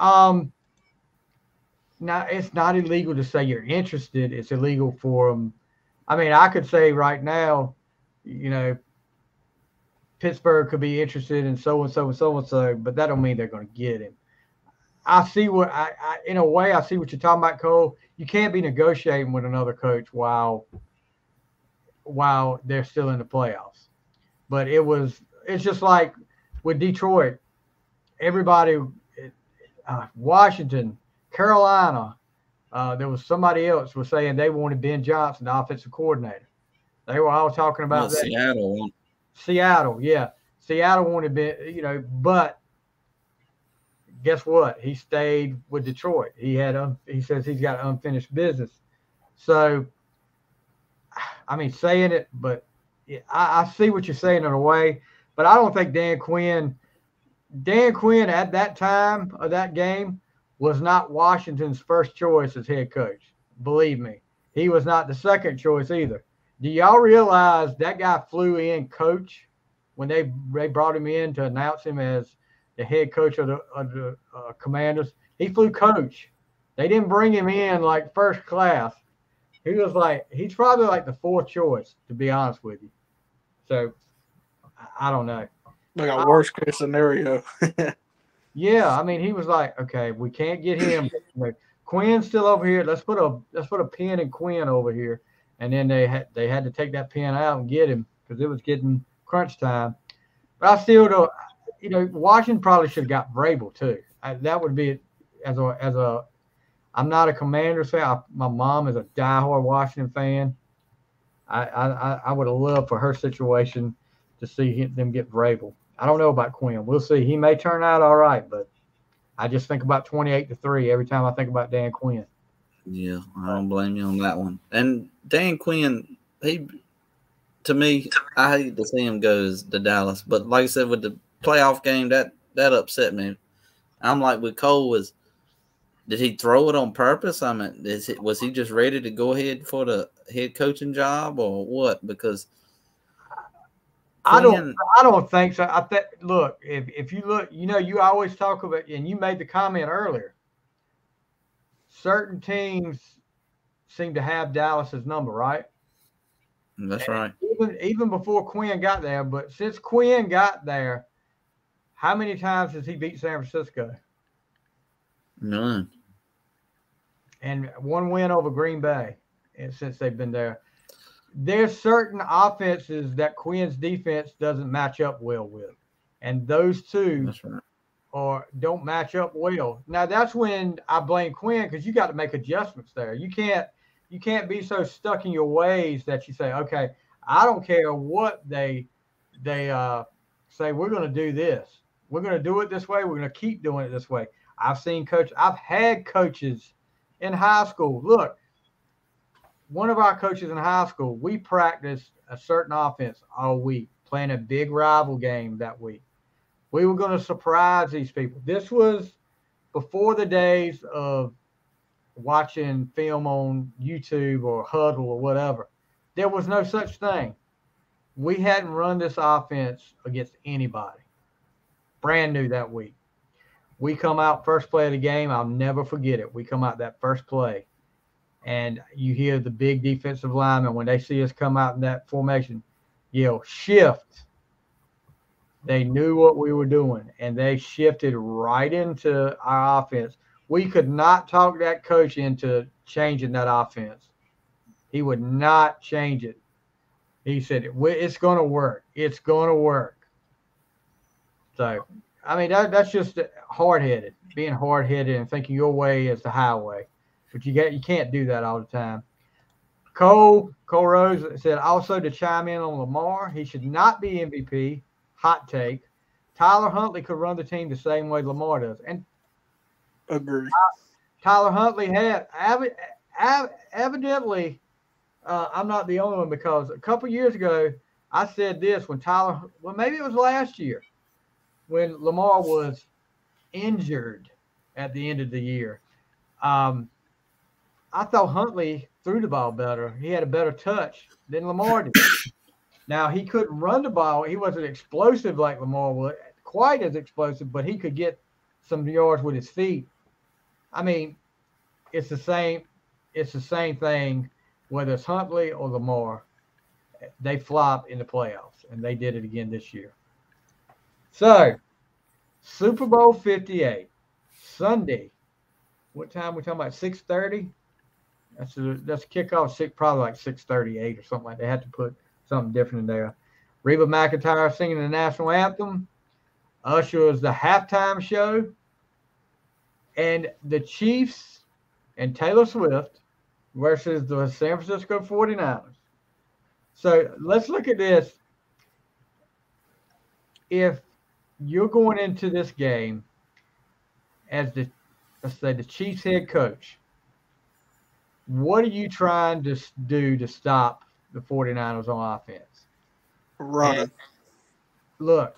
Now, it's not illegal to say you're interested. It's illegal for them. I mean, I could say right now, Pittsburgh could be interested in so and so and so and so, but that don't mean they're going to get him. I see what in a way, I see what you're talking about, Cole. You can't be negotiating with another coach while they're still in the playoffs. But it's just like with Detroit, everybody, Washington, Carolina, there was somebody else was saying they wanted Ben Johnson, the offensive coordinator. They were all talking about that. Seattle, yeah. Seattle wanted Ben, but guess what? He stayed with Detroit. He says he's got unfinished business. So, I mean, saying it, but I see what you're saying in a way, but I don't think Dan Quinn at that time of that game was not Washington's first choice as head coach. Believe me, he was not the second choice either. Do y'all realize that guy flew in coach when they brought him in to announce him as the head coach of the Commanders? He flew coach. They didn't bring him in like first class. He's probably like the fourth choice, to be honest with you. So I don't know. Like a worst case scenario. Yeah, I mean, he was like, okay, we can't get him. Quinn's still over here. Let's put a pin in Quinn over here. And then they had to take that pin out and get him because it was getting crunch time. But I still don't. Washington probably should have got Vrabel too. That would be as a. I'm not a Commanders fan. My mom is a diehard Washington fan. I would have loved for her situation to see them get Vrabel. I don't know about Quinn. We'll see. He may turn out all right, but I just think about 28-3 every time I think about Dan Quinn. Yeah, I don't blame you on that one. And Dan Quinn, to me, I hate to see him go to Dallas. But like I said, with the playoff game, that upset me. I'm like with Cole, did he throw it on purpose? I mean, was he just ready to go ahead for the head coaching job or what? Because I don't think so. Look, if you look, you always talk about, and you made the comment earlier, certain teams seem to have Dallas's number, right? That's right. Even before Quinn got there, but since Quinn got there, how many times has he beat San Francisco? None. And one win over Green Bay, and since they've been there. There's certain offenses that Quinn's defense doesn't match up well with, and those two That's right. don't match up well. Now that's when I blame Quinn, because you got to make adjustments there. You can't be so stuck in your ways that you say, okay, I don't care what they say, we're going to do this. We're going to do it this way. We're going to keep doing it this way. I've had coaches in high school. Look, one of our coaches in high school, we practiced a certain offense all week, playing a big rival game that week. We were going to surprise these people. This was before the days of watching film on YouTube or Huddle or whatever. There was no such thing. We hadn't run this offense against anybody. Brand new that week. We come out first play of the game. I'll never forget it. We come out that first play, and you hear the big defensive linemen, when they see us come out in that formation, yell, shift. They knew what we were doing, and they shifted right into our offense. We could not talk that coach into changing that offense. He would not change it. He said, it's going to work. It's going to work. So, I mean, that's just hard-headed, being hard-headed and thinking your way is the highway. But you can't do that all the time. Cole Rose said, also to chime in on Lamar, he should not be MVP. Hot take. Tyler Huntley could run the team the same way Lamar does. And agree. Tyler Huntley had evidently, I'm not the only one, because a couple years ago, I said this when maybe it was last year, when Lamar was injured at the end of the year. I thought Huntley threw the ball better. He had a better touch than Lamar did. Now, he couldn't run the ball. He wasn't explosive like Lamar was, quite as explosive, but he could get some yards with his feet. I mean, it's the same thing, whether it's Huntley or Lamar. They flop in the playoffs, and they did it again this year. So, Super Bowl 58, Sunday. What time we talking about? 6:30. That's kickoff. Probably like 6:38 or something like that. They had to put something different in there. Reba McEntire singing the national anthem. Usher is the halftime show. And the Chiefs and Taylor Swift versus the San Francisco 49ers. So let's look at this. If you're going into this game as let's say the Chiefs head coach, what are you trying to do to stop the 49ers on offense? Running. And look,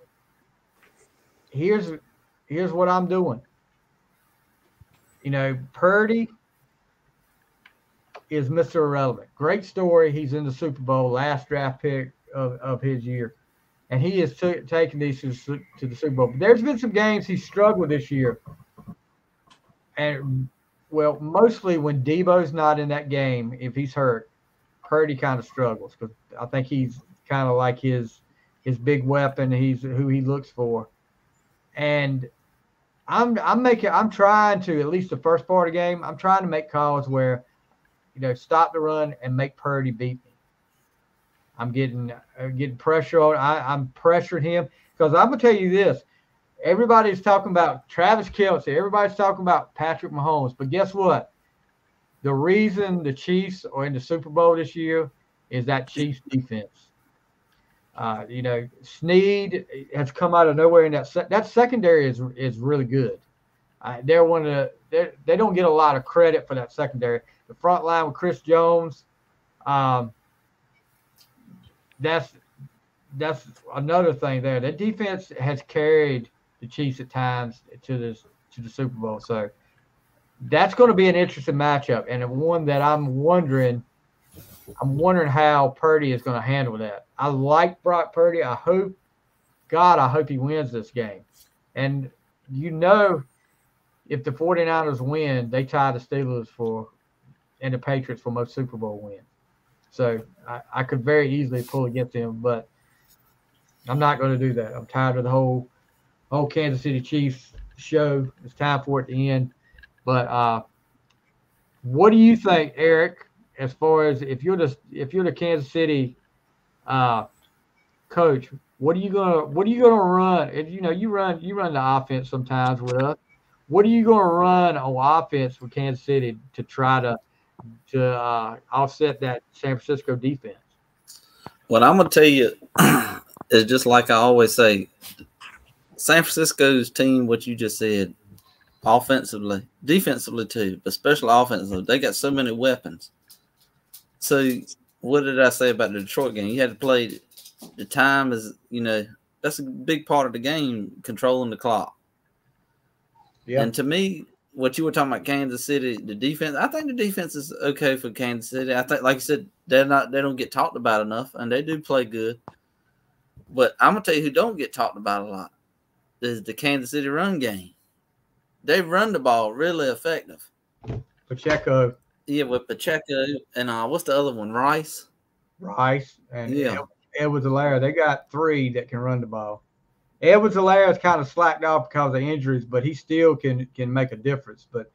here's what I'm doing. Purdy is Mr. Irrelevant. Great story. He's in the Super Bowl, last draft pick of his year. And he is taking these to the Super Bowl. But there's been some games he struggled this year. And, well, mostly when Debo's not in that game, if he's hurt, Purdy kind of struggles because I think he's kind of like his big weapon. He's who he looks for. And I'm trying to, at least the first part of the game, I'm trying to make calls where, stop the run and make Purdy beat me. I'm getting pressure on. I'm pressuring him because I'm gonna tell you this. Everybody's talking about Travis Kelce. Everybody's talking about Patrick Mahomes. But guess what? The reason the Chiefs are in the Super Bowl this year is that Chiefs defense. Snead has come out of nowhere, and that secondary is really good. They're one of they don't get a lot of credit for that secondary. The front line with Chris Jones, that's another thing there. That defense has carried the Chiefs at times to the Super Bowl. So that's going to be an interesting matchup, and one that I'm wondering how Purdy is going to handle that. I like Brock Purdy. I hope he wins this game. And if the 49ers win, they tie the Steelers and the Patriots for most Super Bowl wins. So I could very easily pull against them, but I'm not going to do that. I'm tired of the whole Kansas City Chiefs show. It's time for it to end. But what do you think, Eric? As far as if you're the Kansas City coach, what are you gonna run? And you run the offense sometimes with us. What are you gonna run on offense with Kansas City to try to offset that San Francisco defense? What I'm gonna tell you is just like I always say, San Francisco's team, what you just said, offensively, defensively too, but especially offensively, they got so many weapons. So what did I say about the Detroit game? You had to play the time is, that's a big part of the game, controlling the clock. Yeah. And to me, what you were talking about, Kansas City, the defense, I think the defense is okay for Kansas City. I think, like you said, they don't get talked about enough, and they do play good. But I'm gonna tell you who don't get talked about a lot is the Kansas City run game. They run the ball really effective. Pacheco. Yeah, with Pacheco and what's the other one? Rice and Edwards-Helaire. They got three that can run the ball. Edwards-Helaire is kind of slacked off because of injuries, but he still can make a difference. But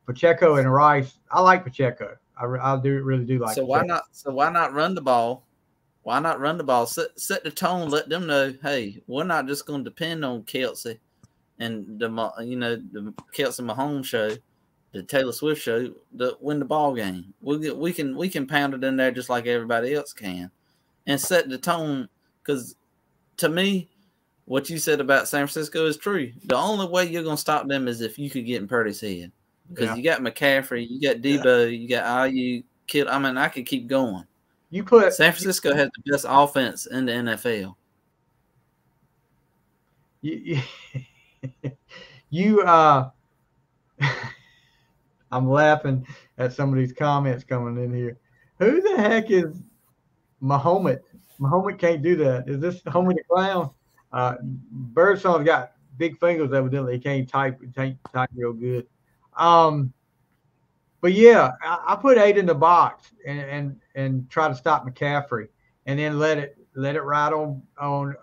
Pacheco and Rice, I like Pacheco. I really do like. So Pacheco. why not run the ball? Why not run the ball? Set the tone. Let them know, hey, we're not just going to depend on Kelce and the Kelce Mahomes show, the Taylor Swift show, to win the ball game. We can pound it in there just like everybody else can, and set the tone. Because to me, what you said about San Francisco is true. The only way you're going to stop them is if you could get in Purdy's head. Because you got McCaffrey, you got Debo, you got IU. I mean, I could keep going. San Francisco has the best offense in the NFL. I'm laughing at some of these comments coming in here. Who the heck is Mahomet? Mahomet can't do that. Is this Homie the Clown? Birdsong's got big fingers, evidently. He can't type real good. But I put 8 in the box and try to stop McCaffrey, and then let it let it ride on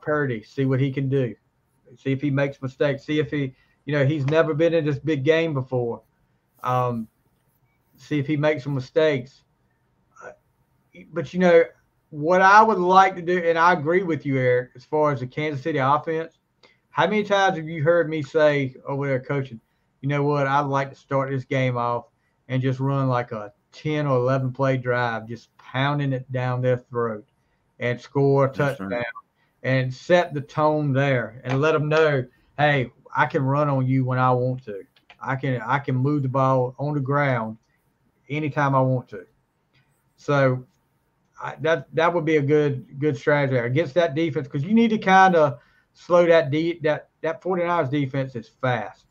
Purdy. See what he can do. See if he makes mistakes. See if he, he's never been in this big game before. See if he makes some mistakes. But what I would like to do, and I agree with you, Eric, as far as the Kansas City offense. How many times have you heard me say over there coaching, you know what, I'd like to start this game off and just run like a 10 or 11 play drive, just pounding it down their throat and score a touchdown and set the tone there and let them know, hey, I can run on you when I want to. I can move the ball on the ground anytime I want to. So that would be a good strategy against that defense, because you need to kind of slow that 49ers defense is fast.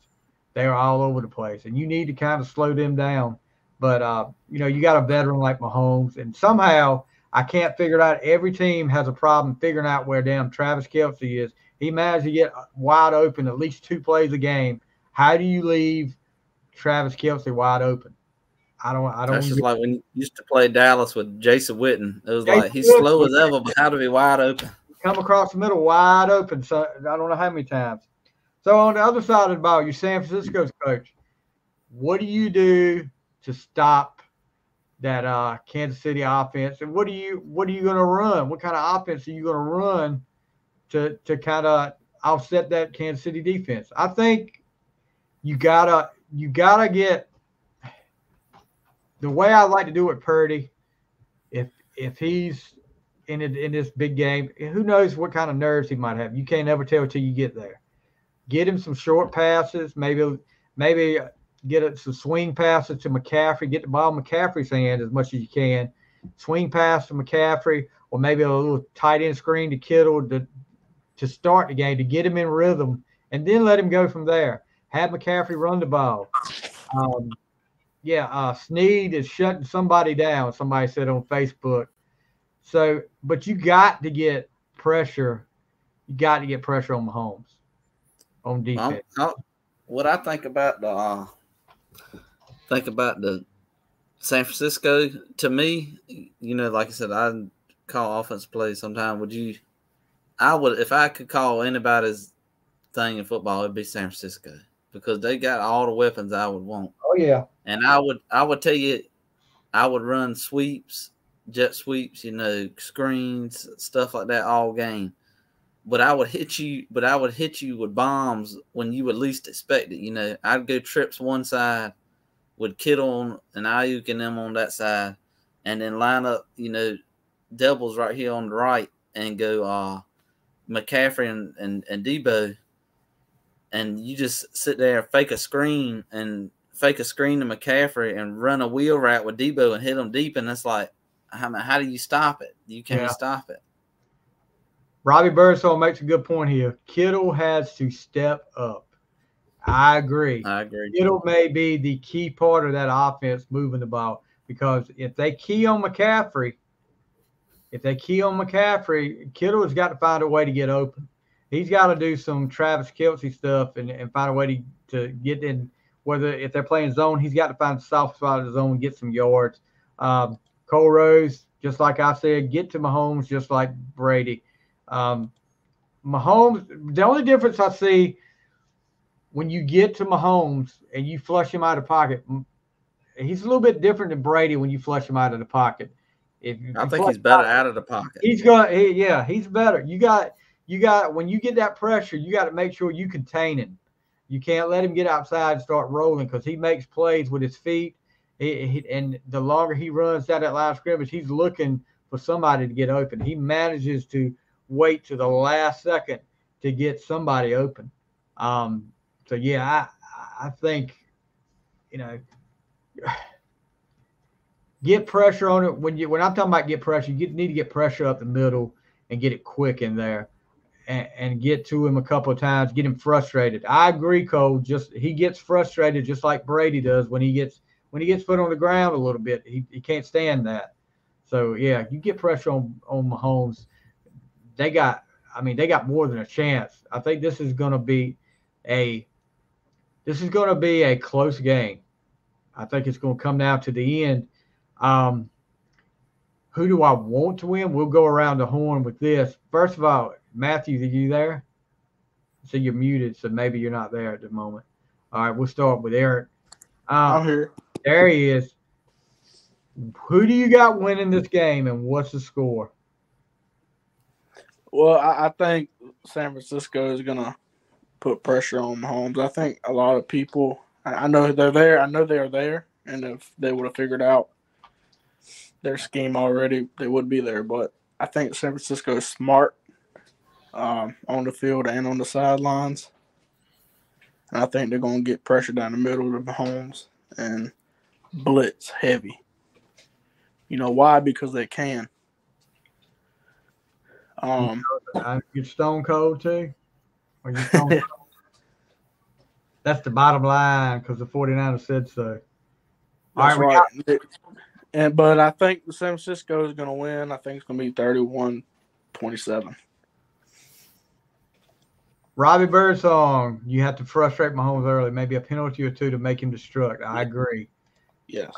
They're all over the place, and you need to kind of slow them down. But, you got a veteran like Mahomes, and somehow I can't figure it out. Every team has a problem figuring out where damn Travis Kelce is. He managed to get wide open at least 2 plays a game. How do you leave Travis Kelce wide open? I don't. That's just like when you used to play Dallas with Jason Witten. It was like he's slow as ever, but how to be wide open? Come across the middle wide open. So I don't know how many times. So on the other side of the ball, you're San Francisco's coach. What do you do to stop that Kansas City offense? And what are you going to run? What kind of offense are you going to run to kind of offset that Kansas City defense? I think you gotta get the way I like to do it, Purdy. If he's in this big game, who knows what kind of nerves he might have. You can't ever tell till you get there. Get him some short passes, maybe get some swing passes to McCaffrey. Get the ball in McCaffrey's hand as much as you can. Swing pass to McCaffrey, or maybe a little tight end screen to Kittle to start the game, to get him in rhythm, and then let him go from there. Have McCaffrey run the ball. Snead is shutting somebody down, somebody said on Facebook. So, but you got to get pressure. You got to get pressure on Mahomes on defense. What I think about the San Francisco, to me, like I said, I call offensive plays sometimes. If I could call anybody's thing in football, it'd be San Francisco, because they got all the weapons I would want. Oh yeah. And I would tell you, I would run sweeps, jet sweeps, screens, stuff like that all game. But I would hit you with bombs when you would least expect it. I'd go trips one side with Kittle and Ayuk and them on that side, and then line up, doubles right here on the right and go McCaffrey and Debo, and you just sit there and fake a screen to McCaffrey and run a wheel route with Debo and hit him deep, and it's like, how do you stop it? You can't stop it. Robbie Birdsall makes a good point here. Kittle has to step up. I agree. Kittle may be the key part of that offense moving the ball, because if they key on McCaffrey, Kittle has got to find a way to get open. He's got to do some Travis Kelce stuff and find a way to get in. Whether if they're playing zone, he's got to find the soft spot of the zone and get some yards. Cole Rose, just like I said, get to Mahomes just like Brady. Mahomes, the only difference I see when you get to Mahomes and you flush him out of the pocket, he's a little bit different than Brady when you flush him out of the pocket. I think he's better out of the pocket. He's better. You got when you get that pressure, you got to make sure you contain him. You can't let him get outside and start rolling, because he makes plays with his feet. And the longer he runs down that line of scrimmage, he's looking for somebody to get open. He manages to wait to the last second to get somebody open. I think, get pressure on it. When I'm talking about get pressure, you need to get pressure up the middle and get it quick in there, and get to him a couple of times, get him frustrated. I agree, Cole. He gets frustrated just like Brady does when he gets put on the ground a little bit. He can't stand that. So you get pressure on Mahomes. They got more than a chance. I think this is going to be a close game. I think it's going to come down to the end. who do I want to win? We'll go around the horn with this. First of all, Matthew, are you there? So you're muted, so maybe you're not there at the moment. All right, we'll start with Eric. I'm here. There he is. Who do you got winning this game, and what's the score? Well, I think San Francisco is going to put pressure on Mahomes. I think a lot of people – I know they're there. I know they're there, and if they would have figured out their scheme already, they would be there. But I think San Francisco is smart on the field and on the sidelines. And I think they're going to get pressure down the middle of Mahomes and blitz heavy. You know why? Because they can. You're stone cold too? Or you stone cold? That's the bottom line because the 49ers said so. That's all right. But I think San Francisco is going to win. I think it's going to be 31-27. Robbie Birdsong, you have to frustrate Mahomes early, maybe a penalty or two to make him destruct. I agree. Yes.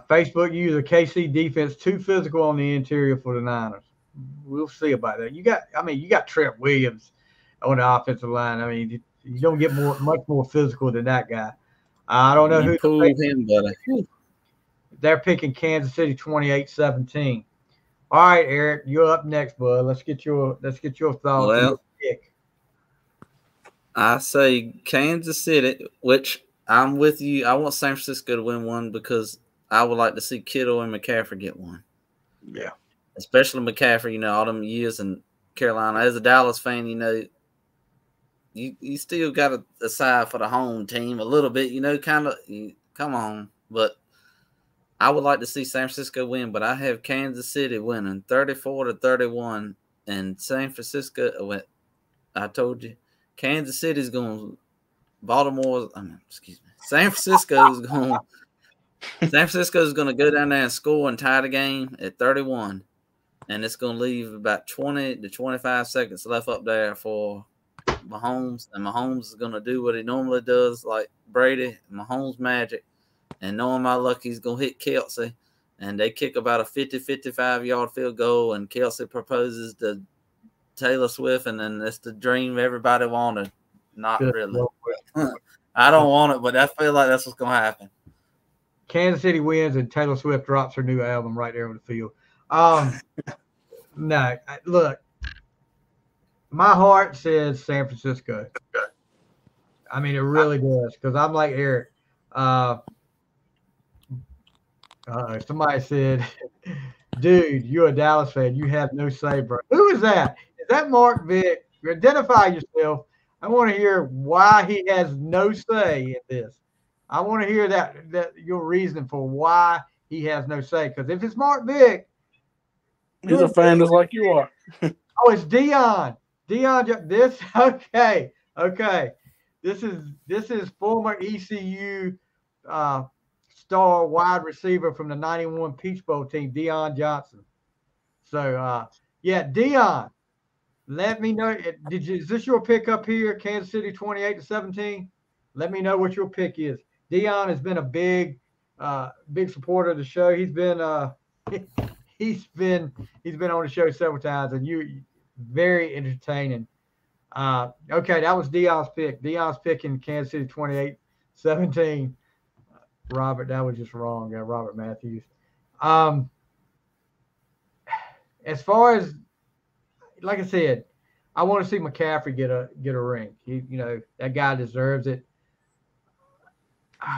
Facebook user KC defense too physical on the interior for the Niners. We'll see about that. You got Trent Williams on the offensive line. I mean, you don't get much more physical than that guy. I don't know who him, buddy. They're picking Kansas City 28-17. All right, Eric, you're up next, bud. Let's get your thoughts on your pick. I say Kansas City, which I'm with you. I want San Francisco to win one because I would like to see Kittle and McCaffrey get one. Yeah. Especially McCaffrey, all them years in Carolina. As a Dallas fan, you still got a side for the home team a little bit, kind of. Come on. But I would like to see San Francisco win, but I have Kansas City winning 34-31. And San Francisco, I told you, Kansas City's going San Francisco's going to go down there and score and tie the game at 31. And it's going to leave about 20 to 25 seconds left up there for Mahomes. And Mahomes is going to do what he normally does, like Brady, Mahomes magic. And knowing my luck, he's going to hit Kelsey. And they kick about a 50, 55-yard field goal. And Kelsey proposes to Taylor Swift. And then it's the dream everybody wanted. Not really. I don't want it, but I feel like that's what's going to happen. Kansas City wins and Taylor Swift drops her new album right there on the field. No, look, my heart says San Francisco. I mean, it really does because I'm like Eric. Somebody said, dude, you're a Dallas fan. You have no say, bro. Who is that? Is that Mark Vick? Identify yourself. I want to hear why he has no say in this. I want to hear that your reason for why he has no say. Because if it's Mark Vick, he's a fan just like you are. Oh, it's Dion. Okay. This is former ECU star wide receiver from the 91 Peach Bowl team, Dion Johnson. So Dion. Let me know. Is this your pick up here? Kansas City 28-17. Let me know what your pick is. Dion has been a big supporter of the show. He's been on the show several times, and you very entertaining. Okay, that was Dion's pick. Dion's picking Kansas City 28-17. Robert, that was just wrong. Robert Matthews. As far as, like I said, I want to see McCaffrey get a ring. That guy deserves it.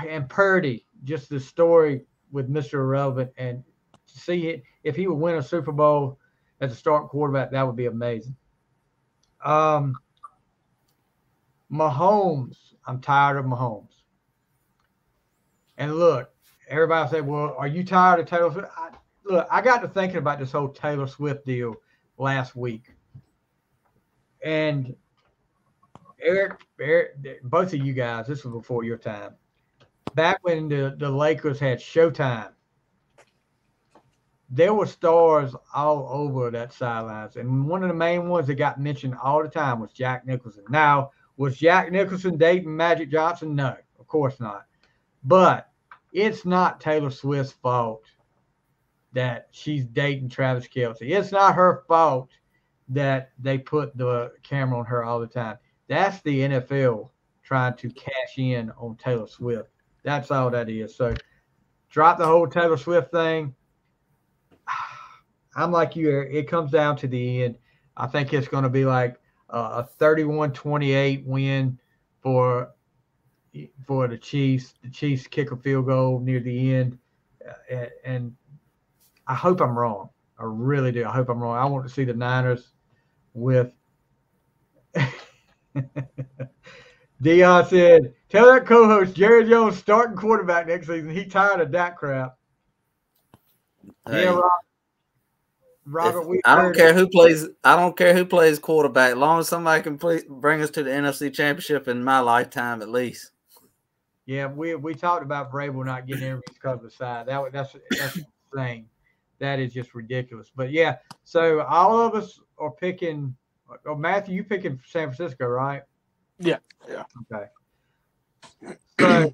And Purdy, just the story with Mr. Irrelevant, and to see it, if he would win a Super Bowl as a starting quarterback, that would be amazing. Mahomes, I'm tired of Mahomes. And look, everybody say, well, are you tired of Taylor Swift? I got to thinking about this whole Taylor Swift deal last week. And Eric, both of you guys, this was before your time. Back when the Lakers had Showtime, there were stars all over that sidelines. And one of the main ones that got mentioned all the time was Jack Nicholson. Now, was Jack Nicholson dating Magic Johnson? No, of course not. But it's not Taylor Swift's fault that she's dating Travis Kelce. It's not her fault that they put the camera on her all the time. That's the NFL trying to cash in on Taylor Swift. That's all that is. So drop the whole Taylor Swift thing. I'm like you, Eric. It comes down to the end. I think it's going to be like a 31-28 win for the Chiefs. The Chiefs kick a field goal near the end. And I hope I'm wrong. I really do. I hope I'm wrong. I want to see the Niners with Dion said, tell that co-host Jerry Jones starting quarterback next season. He tired of that crap. Hey, yeah, Robert. I don't care who plays. I don't care who plays quarterback. As long as somebody can bring us to the NFC Championship in my lifetime, at least. Yeah, we talked about Vrabel not getting interviews because of the side. That's insane. That is just ridiculous. But yeah, so all of us are picking. Oh, Matthew, you picking San Francisco, right? Yeah. Okay. So,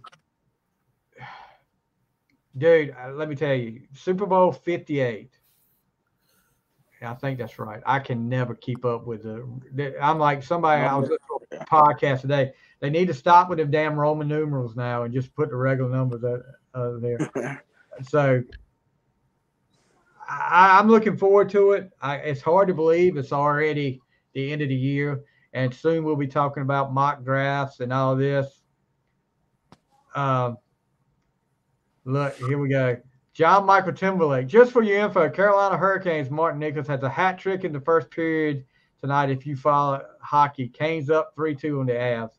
dude, let me tell you, Super Bowl 58. I think that's right. I can never keep up with I'm like somebody. I was listening to a podcast today. They need to stop with them damn Roman numerals now and just put the regular numbers there. So I'm looking forward to it. It's hard to believe it's already the end of the year, and soon we'll be talking about mock drafts and all this. Look, here we go. John Michael Timberlake. Just for your info, Carolina Hurricanes Martin Nichols has a hat trick in the first period tonight. If you follow hockey, Canes up 3-2 on the Avs.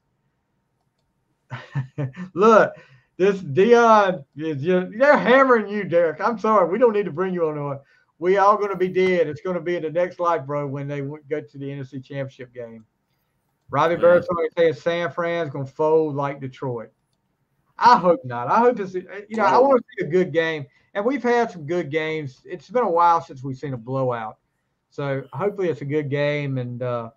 Look, this Dion is they're hammering you, Derek. I'm sorry. We don't need to bring you on. We all going to be dead. It's going to be in the next life, bro, when they go to the NFC Championship game. Robbie Bird's saying San Fran's going to fold like Detroit. I hope not. I hope it's, I want to see a good game. And we've had some good games. It's been a while since we've seen a blowout. So hopefully it's a good game. And I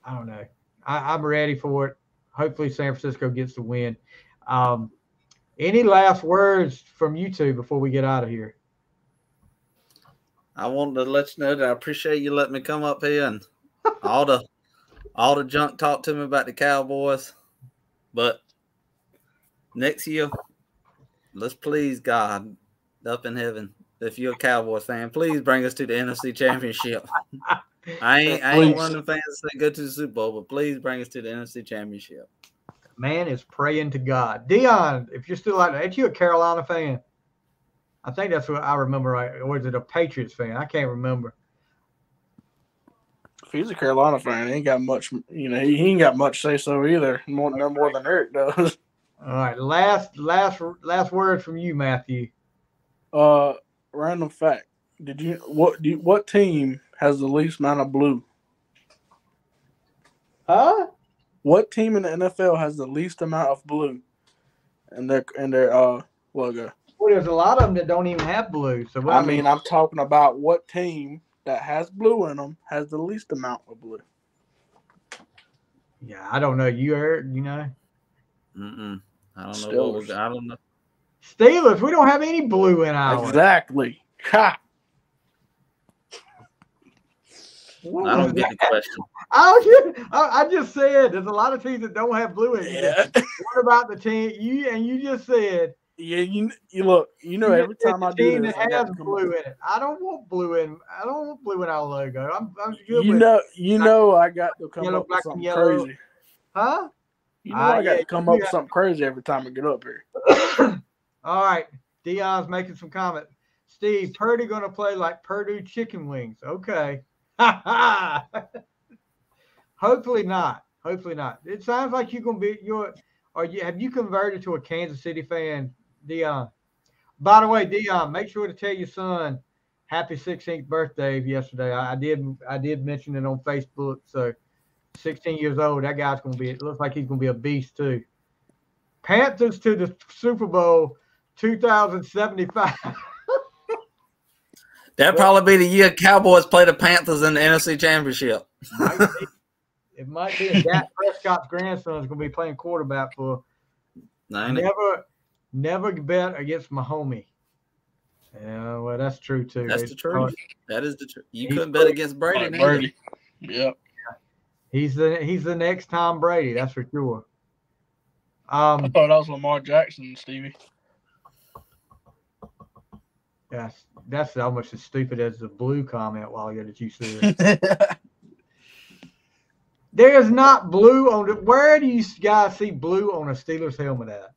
don't know. I'm ready for it. Hopefully San Francisco gets the win. Any last words from you two before we get out of here? I wanted to let you know that I appreciate you letting me come up here and all the junk talk to me about the Cowboys. But next year, let's please God up in heaven. If you're a Cowboys fan, please bring us to the NFC Championship. I ain't one of the fans that say go to the Super Bowl, but please bring us to the NFC Championship. Man is praying to God. Dion, if you're still like that, ain't you a Carolina fan? I think that's what I remember, right? Or is it a Patriots fan? I can't remember. If he's a Carolina fan, he ain't got much. He ain't got much say so either. No more than Eric does. All right, last word from you, Matthew. Random fact: what team has the least amount of blue? Huh? What team in the NFL has the least amount of blue in their logo? Well, there's a lot of them that don't even have blue. So I'm talking about what team that has blue in them has the least amount of blue. Yeah, I don't know. You heard, I don't know. I don't know. Steelers. We don't have any blue in ours. Exactly. Ha. I don't get the question. I just said there's a lot of teams that don't have blue in it. Yeah. What about the team? You just said. Yeah, you look. Every time I do this, I have blue in it. I don't want blue in our logo. I'm good. I got to come up with something crazy. Huh? I got to come up with something crazy every time I get up here. All right, Dion's making some comments. Steve, Purdy going to play like Purdue chicken wings. Okay. Hopefully not. It sounds like you're going to be have you converted to a Kansas City fan, Dion? By the way, Dion, make sure to tell your son happy 16th birthday yesterday. I did mention it on Facebook. So 16 years old, that guy's going to be, it looks like he's going to be a beast too. Panthers to the Super Bowl 2075. That'd probably be the year Cowboys play the Panthers in the NFC Championship. It might be. And Dak Prescott's grandson is going to be playing quarterback for. Never bet against Mahomes. Yeah, well, that's true too. That's the truth. That is the truth. You He's couldn't bet against Brady. Brady. Yep. He's the next Tom Brady. That's for sure. I thought that was Lamar Jackson, Stevie. That's almost as stupid as the blue comment while ago that you said. There is not blue on it. Where do you guys see blue on a Steelers helmet at?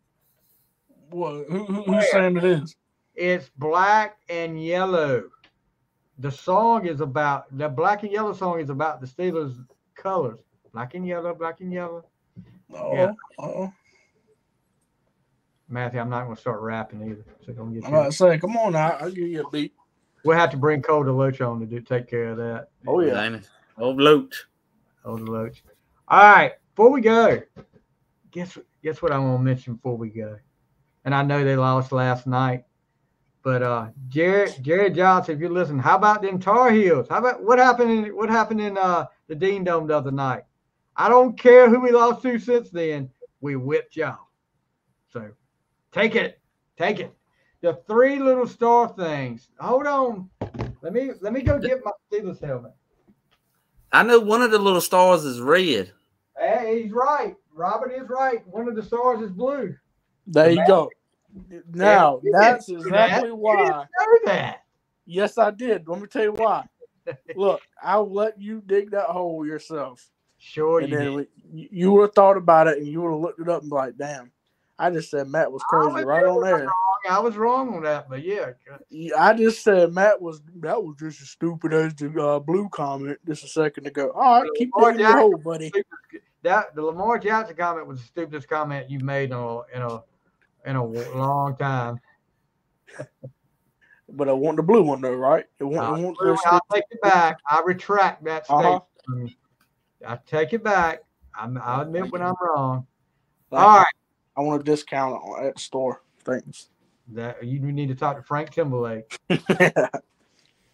What? Who's saying it is? It's black and yellow. The song is about the black and yellow song is about the Steelers colors. Black and yellow, black and yellow. Oh. Matthew, I'm not going to start rapping either. So don't get. I'm about to say, come on now, I'll give you a beat. We'll have to bring Cole DeLoach on to take care of that. Oh yeah, old Loach. Old DeLoach. All right, before we go, guess what I want to mention before we go. And I know they lost last night, but Jared Johnson, if you're listening, how about them Tar Heels? How about what happened in the Dean Dome the other night? I don't care who we lost to since then. We whipped y'all. So take it. The three little star things. Hold on. Let me go get my Steelers helmet. I know one of the little stars is red. Hey, he's right. Robert is right. One of the stars is blue. There you go. Now, that's exactly why. You didn't know that. Yes, I did. Let me tell you why. Look, I'll let you dig that hole yourself. Sure, you would have thought about it and you would have looked it up and be like, damn. I just said Matt was crazy right on there. I was wrong on that, but yeah. I just said that was just as stupid as the blue comment just a second ago. All right, keep digging your hole, buddy. The Lamar Jackson comment was the stupidest comment you've made in a long time. But I want the blue one though, right? I'll take it back. I retract that statement. I take it back. I admit when I'm wrong. All right. I want a discount at the store. Thanks. That you need to talk to Frank Timberlake. Look,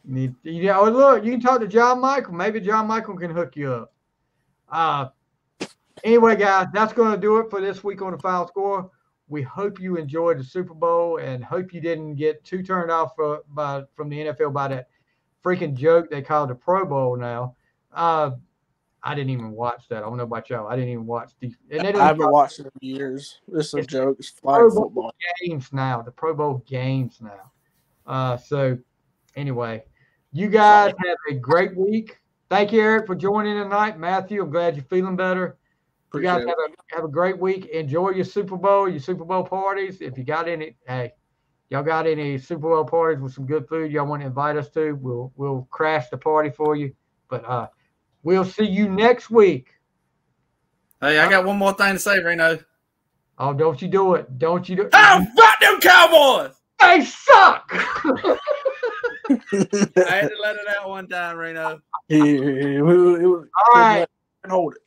you can talk to John Michael. Maybe John Michael can hook you up. Anyway, guys, that's going to do it for this week on the Final Score. We hope you enjoyed the Super Bowl and hope you didn't get too turned off from the NFL by that freaking joke they call the Pro Bowl now. I didn't even watch that. I don't know about y'all. I didn't even watch I haven't watched it in years. It's a joke. It's flag football games now. The Pro Bowl games now. So anyway, you guys have a great week. Thank you, Eric, for joining tonight. Matthew, I'm glad you're feeling better. You guys have a great week. Enjoy your Super Bowl parties. If you got any, y'all got any Super Bowl parties with some good food y'all want to invite us to, we'll crash the party for you. But we'll see you next week. Hey, I got one more thing to say, Reno. Oh, don't you do it. How about them Cowboys? They suck! I had to let it out one time, Reno. All right. Hold it.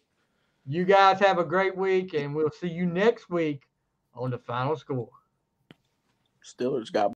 You guys have a great week, and we'll see you next week on the Final Score. Steelers got